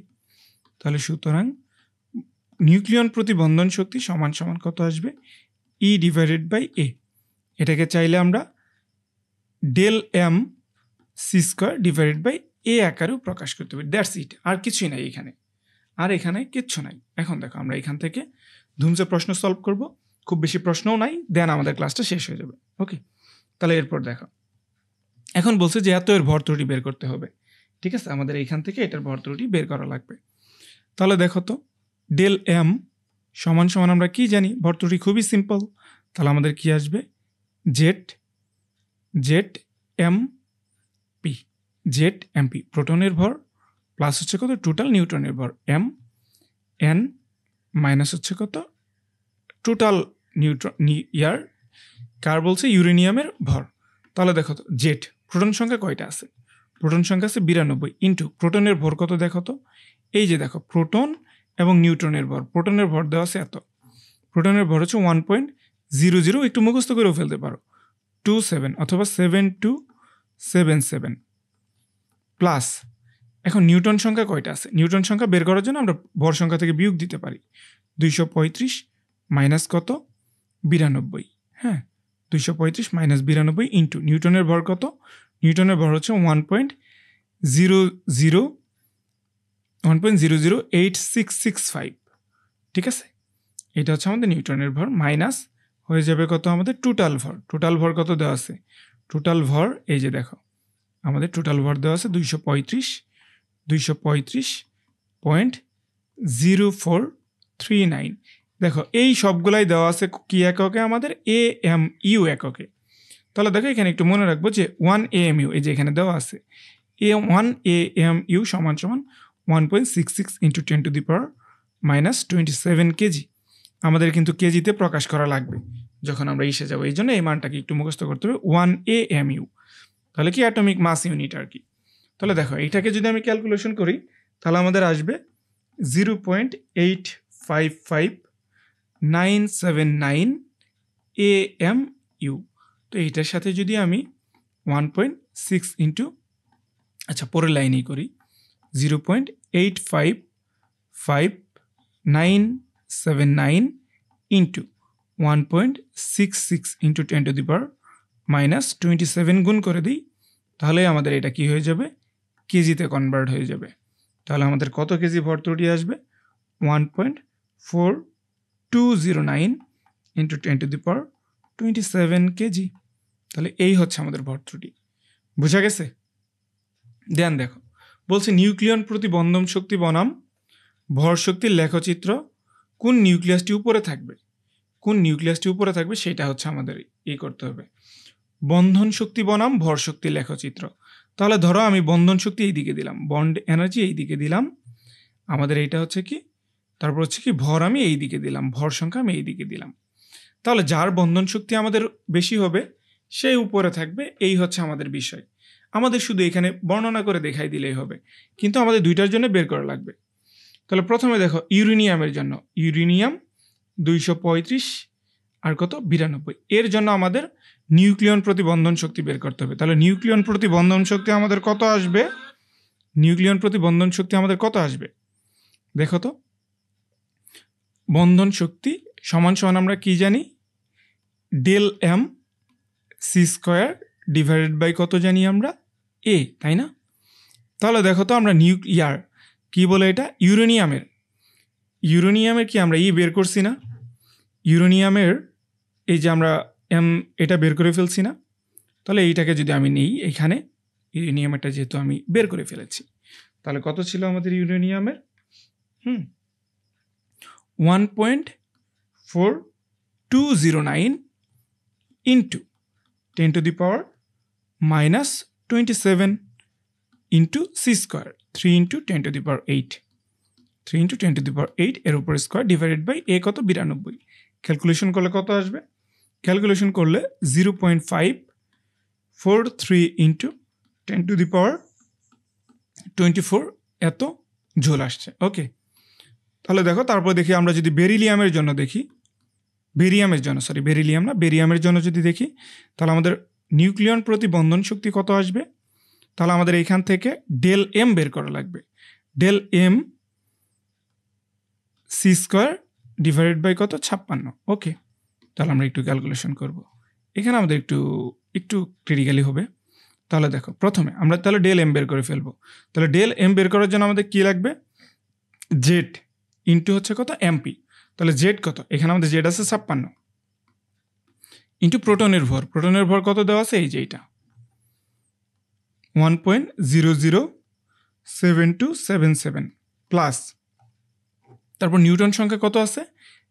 তাহলে সুতরাং নিউক্লিয়ন প্রতি বন্ধন শক্তি সমান সমান কত আসবে? E divided by A. এটাকে চাইলে আমরা del M C square divided by A আকারেও প্রকাশ করতে পারি। দ্যাটস ইট, আর কিছুই নাই এখানে, আর এখানে কিচ্ছু নাই। এখন দেখো আমরা এখান থেকে ধুমসে প্রশ্ন সলভ করব, খুব বেশি প্রশ্নও নাই, দেন আমাদের ক্লাসটা শেষ হয়ে যাবে। ওকে, তাহলে এরপর দেখো এখন বলছে যে এত এর ভর ত্রুটি বের করতে হবে। ঠিক আছে, আমাদের এইখান থেকে এটার ভর ত্রুটি বের করা লাগবে। তাহলে দেখো তো ডেল এম সমান সমান আমরা কি জানি, ভর ত্রুটি খুবই সিম্পল। তাহলে আমাদের কি আসবে, Z M P, Z M P প্রোটনের ভর প্লাস হচ্ছে কত টোটাল নিউট্রনের ভর এম এন মাইনাস হচ্ছে কত টোটাল নিউট্রন ইয়ার কার বলছে ইউরেনিয়ামের ভর। তাহলে দেখো তো জেড প্রোটন সংখ্যা কয়টা আছে, প্রোটন সংখ্যা আছে 92 ইন্টু প্রোটনের ভর কত দেখো তো, এই যে দেখো প্রোটন এবং নিউট্রনের ভর, প্রোটনের ভর দেওয়া আছে এত, প্রোটনের ভর হচ্ছে 1.00, একটু মুখস্থ করেও ফেলতে পারো 27 অথবা 7277 প্লাস এখন নিউটন সংখ্যা কয়টা আছে, নিউটন সংখ্যা বের করার জন্য আমরা ভর সংখ্যা থেকে বিয়োগ দিতে পারি 235 মাইনাস কত 92, হ্যাঁ 235 মাইনাস 92 ইন্টু নিউটনের ভর কত, নিউটনের ভর হচ্ছে 1.008665, ঠিক আছে, এটা হচ্ছে আমাদের নিউটনের ভর মাইনাস হয়ে যাবে কত আমাদের টোটাল ভর, টোটাল ভর কত দেওয়া আছে, টোটাল ভর এই যে দেখো আমাদের টোটাল ভর দেওয়া আছে 235.0439, দেখো এই সবগুলাই দেওয়া আছে কি এককে, আমাদের AMU এককে। তাহলে দেখো এখানে একটু মনে রাখবো যে 1 AMU এই যে এখানে দেওয়া আছে 1 AMU সমান সমান 1.66 ইন্টু 10⁻⁻27 কেজি, আমাদের কিন্তু কেজিতে প্রকাশ করা লাগবে যখন আমরা ইসে যাবো, এই জন্য এই মানটাকে একটু মুখস্থ করতে হবে 1 AMU, তাহলে কি অ্যাটমিক মাস ইউনিট আর কি। তাহলে দেখো এইটাকে যদি আমি ক্যালকুলেশন করি তাহলে আমাদের আসবে 0.855979 AMU। তো এইটার সাথে যদি আমি 1.6 ইন্টু আচ্ছা পরের লাইনেই করি 0.855979 ইন্টু 1.66 ইন্টু 10⁻⁻27 গুণ করে দিই, তাহলে আমাদের এটা কি হয়ে যাবে, কেজিতে কনভার্ট হয়ে যাবে। তাহলে আমাদের কত কেজি ভর ত্রুটি আসবে, 1.4209 ইন্টু 10⁻27 কেজি। তাহলে এই হচ্ছে আমাদের ভর ত্রুটি, বোঝা গেছে। ধ্যান দেখো বলছে নিউক্লিয়ন প্রতি বন্ধন শক্তি বনাম ভর শক্তির লেখচিত্র, কোন নিউক্লিয়াসটি উপরে থাকবে, কোন নিউক্লিয়াসটি উপরে থাকবে সেটা হচ্ছে আমাদের করতে হবে, বন্ধন শক্তি বনাম ভর শক্তির লেখচিত্র। তাহলে ধরো আমি বন্ধন শক্তি এই দিকে দিলাম, বন্ড এনার্জি এই দিকে দিলাম, আমাদের এইটা হচ্ছে কি, তারপর হচ্ছে কি ভর আমি এই দিকে দিলাম, ভর সংখ্যা আমি এই দিকে দিলাম। তাহলে যার বন্ধন শক্তি আমাদের বেশি হবে সে উপরে থাকবে, এই হচ্ছে আমাদের বিষয়। আমাদের শুধু এখানে বর্ণনা করে দেখাই দিলেই হবে, কিন্তু আমাদের দুইটার জন্য বের করা লাগবে। তাহলে প্রথমে দেখো ইউরেনিয়ামের জন্য, ইউরেনিয়াম 235 আর কত 92, এর জন্য আমাদের নিউক্লিয়ন প্রতি বন্ধন শক্তি বের করতে হবে। তাহলে নিউক্লিয়ন প্রতি বন্ধন শক্তি আমাদের কত আসবে, নিউক্লিয়ন প্রতি বন্ধন শক্তি আমাদের কত আসবে দেখো তো, বন্ধন শক্তি সমান সমান আমরা কি জানি, del M C square divided by কত জানি আমরা এ, তাই না। তাহলে দেখো তো আমরা নিউক্লিয়ার কি বলে এটা, ইউরেনিয়ামের কি আমরা বের করছি না, ইউরেনিয়ামের এই যে আমরা এম এটা বের করে ফেলছি না। তাহলে এইটাকে যদি আমি নিই এখানে, ইউরেনিয়ামটা যেহেতু আমি বের করে ফেলেছি, তাহলে কত ছিল আমাদের ইউরেনিয়ামের 1.4209 into 10⁻⁻27 into C square 3 into 10⁸, 3 into 10⁸ এর উপর স্কোয়ার ডিভাইডেড বাই এ কত 92, ক্যালকুলেশন করলে কত আসবে, ক্যালকুলেশন করলে 0.543 ইন্টু 10⁻24 এত ঝোল আসছে। ওকে, তাহলে দেখো তারপর দেখি আমরা যদি বেরিলিয়ামের জন্য দেখি, বেরিলিয়ামের জন্য যদি দেখি তাহলে আমাদের নিউক্লিয়ন প্রতি বন্ধন শক্তি কত আসবে, তাহলে আমাদের এইখান থেকে ডেল এম বের করা লাগবে, del M C square divided by কত 56। ওকে, তাহলে আমরা একটু ক্যালকুলেশন করব, এখানে আমাদের একটু ক্রিটিক্যালি হবে। তাহলে দেখো প্রথমে আমরা তাহলে ডেল এম বের করে ফেলবো। তাহলে ডেল এম বের করার জন্য আমাদের কি লাগবে, জেড ইন্টু হচ্ছে কত এমপি, তাহলে জেড কত, এখানে আমাদের জেড আছে 56 ইন্টু প্রোটনের ভর কত দেওয়া আছে, এই যে এইটা 1.00 7277 প্লাস তারপর নিউটন সংখ্যা কত আছে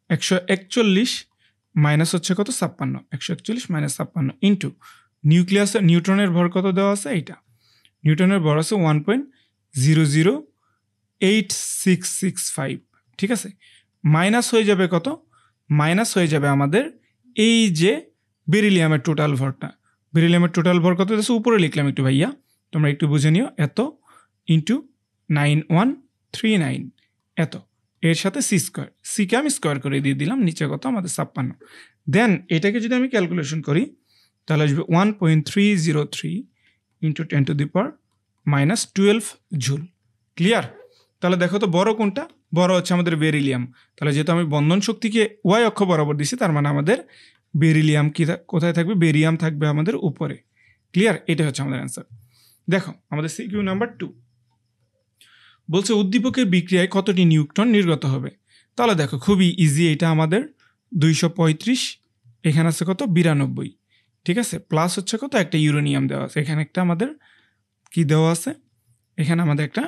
141 মাইনাস হচ্ছে কত 56 141 মাইনাস 56 ইন্টু নিউক্লিয়াসের নিউট্রনের ভর কত দেওয়া আছে এইটা নিউটনের ভর আছে 1.008665 ঠিক আছে মাইনাস হয়ে যাবে কত মাইনাস হয়ে যাবে আমাদের এই যে বেরিলিয়ামের টোটাল ভরটা বেরিলিয়ামের টোটাল ভর কত আছে উপরে লিখলাম একটু ভাইয়া তোমরা একটু বুঝে নিও এত ইন্টু 9139 এত এর সাথে সি স্কোয়ার সিকে আমি স্কোয়ার করে দিয়ে দিলাম নিচে কত আমাদের 56 দেন এটাকে যদি আমি ক্যালকুলেশন করি তাহলে আসবে 1.303 ইন্টু 10⁻⁻12 জুল ক্লিয়ার তাহলে দেখো তো বড় কোনটা বড় হচ্ছে আমাদের বেরিলিয়াম তাহলে যেহেতু আমি বন্ধন শক্তিকে ওয়াই অক্ষ বরাবর দিছি তার মানে আমাদের বেরিলিয়াম কি কোথায় থাকবে বেরিয়াম থাকবে আমাদের উপরে ক্লিয়ার এটা হচ্ছে আমাদের অ্যান্সার দেখো আমাদের সিকিউ নাম্বার 2 বলছে উদ্দীপকের বিক্রিয়ায় কতটি নিউটন নির্গত হবে তাহলে দেখো খুবই ইজি এটা আমাদের 235 এখানে আছে কত 92 ঠিক আছে প্লাস হচ্ছে কত একটা ইউরেনিয়াম দেওয়া আছে এখানে একটা আমাদের কি দেওয়া আছে এখানে আমাদের একটা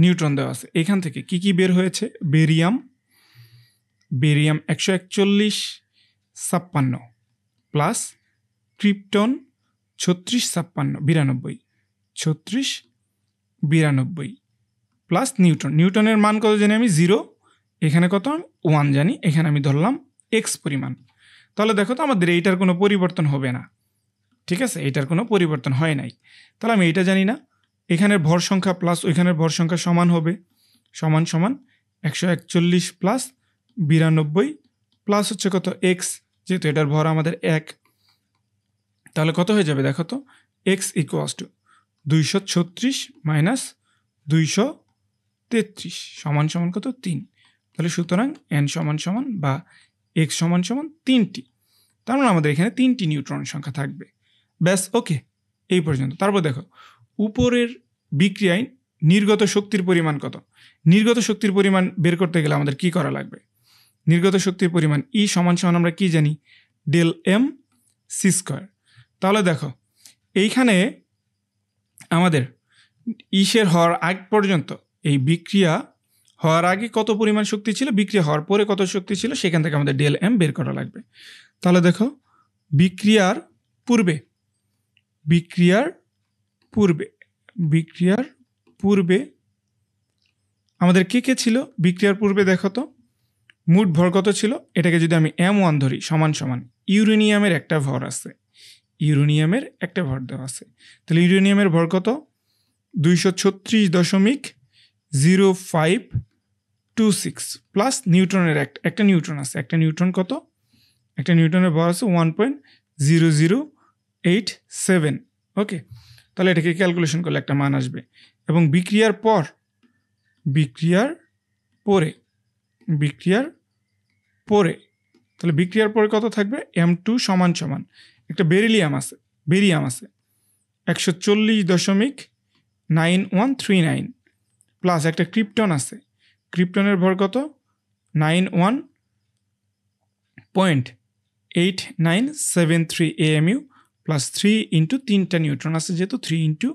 নিউট্রন দেওয়া আছে এখান থেকে কি কি বের হয়েছে বেরিয়াম 141 56 প্লাস ক্রিপ্টন 36 56 92 36 92 প্লাস নিউটনের মান কত জানি আমি 0 এখানে কত 1 জানি এখানে আমি ধরলাম এক্স পরিমাণ তাহলে দেখো তো আমাদের এইটার কোনো পরিবর্তন হবে না ঠিক আছে এইটার কোনো পরিবর্তন হয় নাই তাহলে আমি এইটা জানি না এখানের ভর সংখ্যা প্লাস ওইখানের ভর সংখ্যা সমান হবে সমান 141 প্লাস 92 প্লাস হচ্ছে কত এক্স যেহেতু এটার ভর আমাদের 1 তাহলে কত হয়ে যাবে দেখো তো এক্স ইকুয়ালস টু 236 মাইনাস 233 সমান কত 3 তাহলে সুতরাং এন সমান বা এক্স সমান 3টি তার মানে আমাদের এখানে 3টি নিউট্রন সংখ্যা থাকবে ব্যাস ওকে এই পর্যন্ত তারপর দেখো উপরের বিক্রিয়ায় নির্গত শক্তির পরিমাণ কত নির্গত শক্তির পরিমাণ বের করতে গেলে আমাদের কি করা লাগবে নির্গত শক্তির পরিমাণ ই সমান আমরা কি জানি ডেল এম সি স্কোয়ার তাহলে দেখো এইখানে আমাদের ইসের হওয়ার আগ পর্যন্ত এই বিক্রিয়া হওয়ার আগে কত পরিমাণ শক্তি ছিল বিক্রিয়া হওয়ার পরে কত শক্তি ছিল সেখান থেকে আমাদের ডেল এম বের করা লাগবে তাহলে দেখো বিক্রিয়ার পূর্বে আমাদের কে ছিল বিক্রিয়ার পূর্বে দেখো তো মোট ভর কত ছিল এটাকে যদি আমি m1 ধরি সমান ইউরেনিয়ামের একটা ভর আছে ইউরেনিয়ামের একটা ভর দেওয়া আছে তাহলে ইউরেনিয়ামের ভর কত 236.0526 প্লাস নিউট্রনের একটা নিউট্রন আছে একটা নিউট্রন কত একটা নিউট্রনের ভর আছে 1.0087 ওকে তাহলে এটাকে ক্যালকুলেশন করলে একটা মান আসবে এবং বিক্রিয়ার পরে তাহলে বিক্রিয়ার পরে কত থাকবে m2 সমান একটা বেরিয়াম আছে 140.9139 প্লাস একটা ক্রিপ্টন আছে ক্রিপ্টনের ভর কত 91.8973 AMU প্লাস 3 ইন্টু 3টা নিউট্রন আছে যেহেতু 3 ইন্টু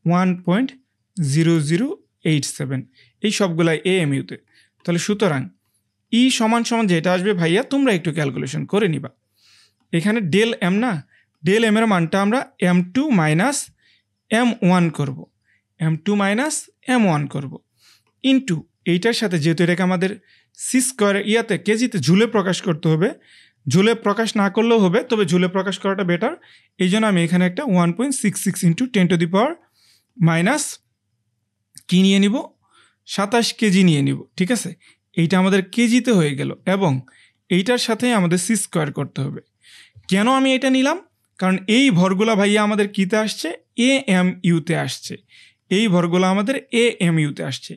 1.0087 এই সবগুলাই AMUতে তাহলে সুতরাং ই সমান যেটা আসবে ভাইয়া তোমরা একটু ক্যালকুলেশন করে নিবা এখানে ডেল এম না ডেল এম এর মানটা আমরা m2 মাইনাস m1 করব ইন্টু এইটার সাথে যেহেতু এটাকে আমাদের সি স্কোয়ার কেজিতে ঝুলে প্রকাশ করতে হবে ঝুলে প্রকাশ না করলেও হবে তবে ঝুলে প্রকাশ করাটা বেটার এই জন্য আমি এখানে একটা 1.66 ইন্টু 10⁻⁻⁻ কি নিয়ে নিব 27 কেজি নিয়ে নিব ঠিক আছে এইটা আমাদের কেজিতে হয়ে গেল এবং এইটার সাথে আমাদের সি স্কোয়ার করতে হবে কেন আমি এটা নিলাম কারণ এই ভরগুলা ভাইয়া আমাদের কিতে আসছে AMUতে আসছে এই ভরগুলো আমাদের AMUতে আসছে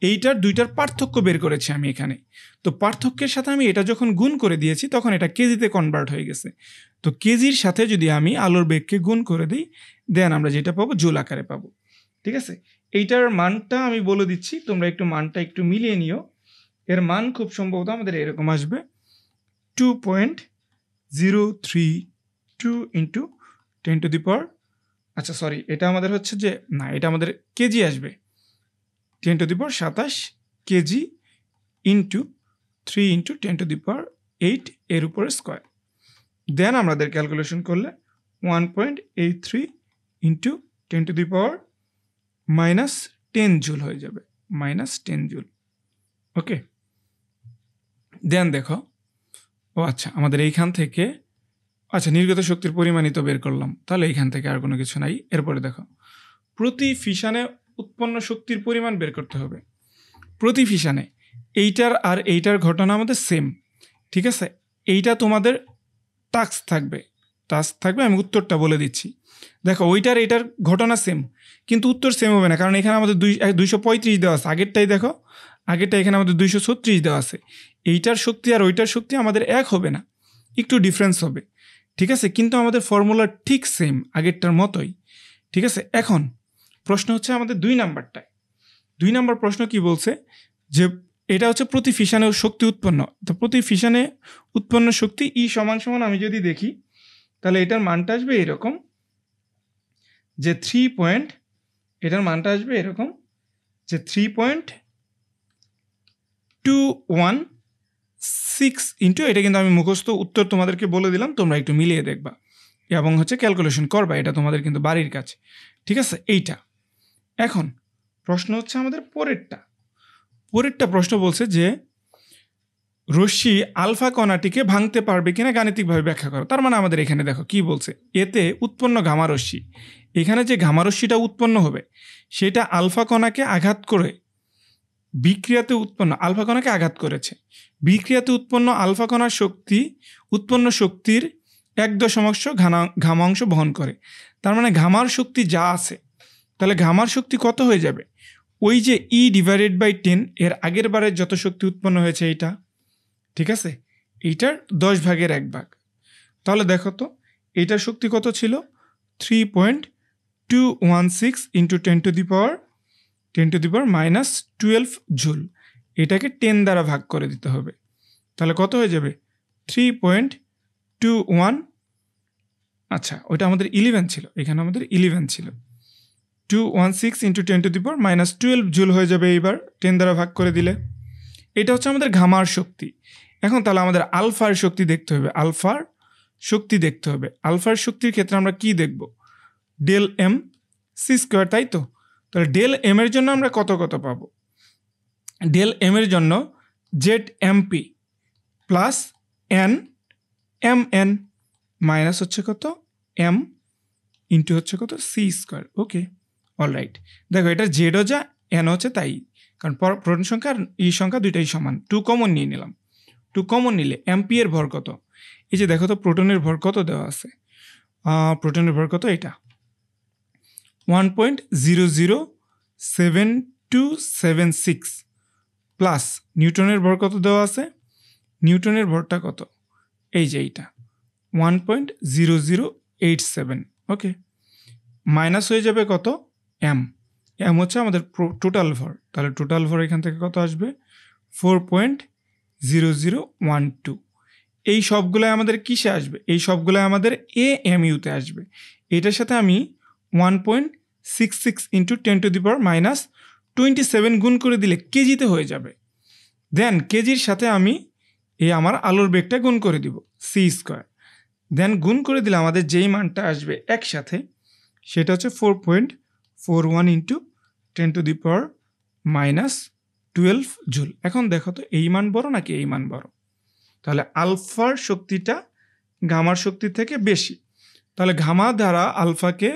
এইটার দুইটার পার্থক্য বের করেছি আমি এখানে তো পার্থক্যের সাথে আমি এটা যখন গুণ করে দিয়েছি তখন এটা কেজিতে কনভার্ট হয়ে গেছে তো কেজির সাথে যদি আমি আলোর বেগকে গুণ করে দিই দেন আমরা যেটা পাবো জুল আকারে পাবো ঠিক আছে এইটার মানটা আমি বলে দিচ্ছি তোমরা একটু মানটা একটু মিলিয়ে নিও এর মান খুব সম্ভবত আমাদের এরকম আসবে 2.032 ইন্টু 10⁻⁻⁻ আচ্ছা সরি, এটা আমাদের হচ্ছে যে না, এটা আমাদের কেজি আসবে 10⁻27 কেজি ইন্টু 3 ইন্টু 10⁸8 এর উপরে স্কোয়ার। দেন আমাদের ক্যালকুলেশন করলে 1.83 ইন্টু 10⁻10 জুল হয়ে যাবে, -10 জুল। ওকে, দেন দেখো, ও আচ্ছা আমাদের এইখান থেকে আচ্ছা নির্গত শক্তির পরিমাণই তো বের করলাম, তাহলে এইখান থেকে আর কোনো কিছু নাই। এরপরে দেখো প্রতি ফিশনে উৎপন্ন শক্তির পরিমাণ বের করতে হবে। প্রতি ফিশনে এইটার আর এইটার ঘটনা আমাদের সেম, ঠিক আছে? এইটা তোমাদের টাস্ক থাকবে, আমি উত্তরটা বলে দিচ্ছি। দেখো ওইটার এইটার ঘটনা সেম, কিন্তু উত্তর সেম হবে না, কারণ এখানে আমাদের 235 দেওয়া আছে। আগেরটাই দেখো, আগেরটা এখানে আমাদের 236 দেওয়া আছে। এইটার শক্তি আর ওইটার শক্তি আমাদের এক হবে না, একটু ডিফারেন্স হবে, ঠিক আছে? কিন্তু আমাদের ফর্মুলা ঠিক সেম, আগেরটার মতোই, ঠিক আছে? এখন প্রশ্ন হচ্ছে আমাদের 2 নাম্বারটায়। 2 নাম্বার প্রশ্ন কি বলছে যে এটা হচ্ছে প্রতি ফিশনে শক্তি উৎপন্ন। তো প্রতি ফিশনে উৎপন্ন শক্তি ই সমান সমান আমি যদি দেখি, তাহলে এটার মানটা আসবে এরকম যে 3.216 ইন্টু, এটা কিন্তু আমি মুখস্থ উত্তর তোমাদেরকে বলে দিলাম, তোমরা একটু মিলিয়ে দেখবা এবং হচ্ছে ক্যালকুলেশন করবা, এটা তোমাদের কিন্তু বাড়ির কাছে, ঠিক আছে? এইটা এখন প্রশ্ন হচ্ছে আমাদের পরেরটা প্রশ্ন বলছে যে রশ্মি আলফা কণাটিকে ভাঙতে পারবে কিনা গাণিতিকভাবে ব্যাখ্যা করো। তার মানে আমাদের এখানে দেখো কি বলছে, এতে উৎপন্ন গামা রশ্মি, এখানে যে গামা রশ্মিটা উৎপন্ন হবে সেটা আলফা কণাকে আঘাত করে বিক্রিয়াতে উৎপন্ন আলফা কণাকে আঘাত করেছে। বিক্রিয়াতে উৎপন্ন আলফা কণার উৎপন্ন শক্তির 1 ঘামাংশ বহন করে। তার মানে ঘামার শক্তি যা আছে, তাহলে ঘামার শক্তি কত হয়ে যাবে? ওই যে E/10 এর আগের বারের যত শক্তি উৎপন্ন হয়েছে এইটা, ঠিক আছে? এইটার 10 ভাগের 1 ভাগ। তাহলে দেখো তো এইটার শক্তি কত ছিল? 3.216 ইন্টু 10⁻12 জুল। এটাকে 10 দ্বারা ভাগ করে দিতে হবে, তাহলে কত হয়ে যাবে? 3.21, আচ্ছা ওইটা আমাদের 11 ছিল, এখানে আমাদের 11 ছিল। 216 ইন্টু 10⁻12 জুল হয়ে যাবে এইবার 10 দ্বারা ভাগ করে দিলে। এটা হচ্ছে আমাদের ঘামার শক্তি। এখন তাহলে আমাদের আলফার শক্তি দেখতে হবে। আলফার শক্তির ক্ষেত্রে আমরা কি দেখব? ডেল এম সি স্কোয়ার, তাই তো? তাহলে ডেল এম এর জন্য আমরা কত পাবো? ডেল এম এর জন্য Z MP plus N M N minus হচ্ছে কত? এম ইন্টু হচ্ছে কত? C square. Okay, alright. দেখো এটা জেডও যা এন হচ্ছে তাই, কারণ প্রোটন সংখ্যা আর ই সংখ্যা দুইটাই সমান। 2 কমন নিয়ে নিলাম। 2 কমন নিলে এমপি এর ভর কত? এই যে দেখো তো প্রোটনের ভর কত দেওয়া আছে। প্রোটনের ভর কত? এটা 1.007276 প্লাস নিউটনের ভর কত দেওয়া আছে? নিউটনের ভরটা কত? এই যে এইটা 1.0087। ওকে, মাইনাস হয়ে যাবে কত? এম হচ্ছে আমাদের টোটাল ভর। তাহলে টোটাল ভর এখান থেকে কত আসবে? 4.0012। এই সবগুলোই আমাদের কিসে আসবে? এই সবগুলোই আমাদের AMU-তে আসবে। এটার সাথে আমি 1.66 ইন্টু 10⁻27 গুণ করে দিলে কেজিতে হয়ে যাবে। দেন কেজির সাথে আমি আমার আলোর বেগটা গুণ করে দিব, সি স্কোয়ার। দেন গুণ করে দিলে আমাদের যেই মানটা আসবে একসাথে, সেটা হচ্ছে 4.41 ইন্টু 10⁻12 জুল। এখন দেখো তো এই মান বড় নাকি এই মান বড়? তাহলে আলফার শক্তিটা গামার শক্তির থেকে বেশি। তাহলে গামা দ্বারা আলফাকে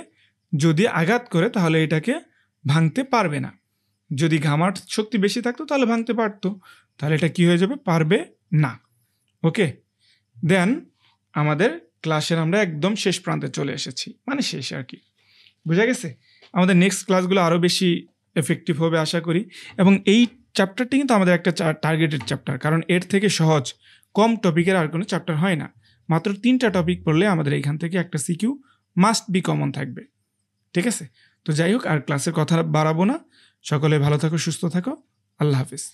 যদি আঘাত করে তাহলে এটাকে ভাঙতে পারবে না। যদি গামার শক্তি বেশি থাকতো তাহলে ভাঙতে পারতো। তাহলে এটা কি হয়ে যাবে? পারবে না। ওকে, দেন আমাদের ক্লাসের আমরা একদম শেষ প্রান্তে চলে এসেছি, মানে শেষ আর কি। বোঝা গেছে? আমাদের নেক্সট ক্লাসগুলো আরও বেশি এফেক্টিভ হবে আশা করি। এবং এই চ্যাপ্টারটি কিন্তু আমাদের একটা টার্গেটেড চ্যাপ্টার, কারণ এর থেকে সহজ কম টপিকের আর কোনো চ্যাপ্টার হয় না। মাত্র 3টা টপিক পড়লে আমাদের এইখান থেকে একটা সিকিউ মাস্ট বি কমন থাকবে, ঠিক আছে? তো যাই হোক, আর ক্লাসের কথা বাড়াবো না। সকলে ভালো থাকো, সুস্থ থাকো। আল্লাহ হাফিজ।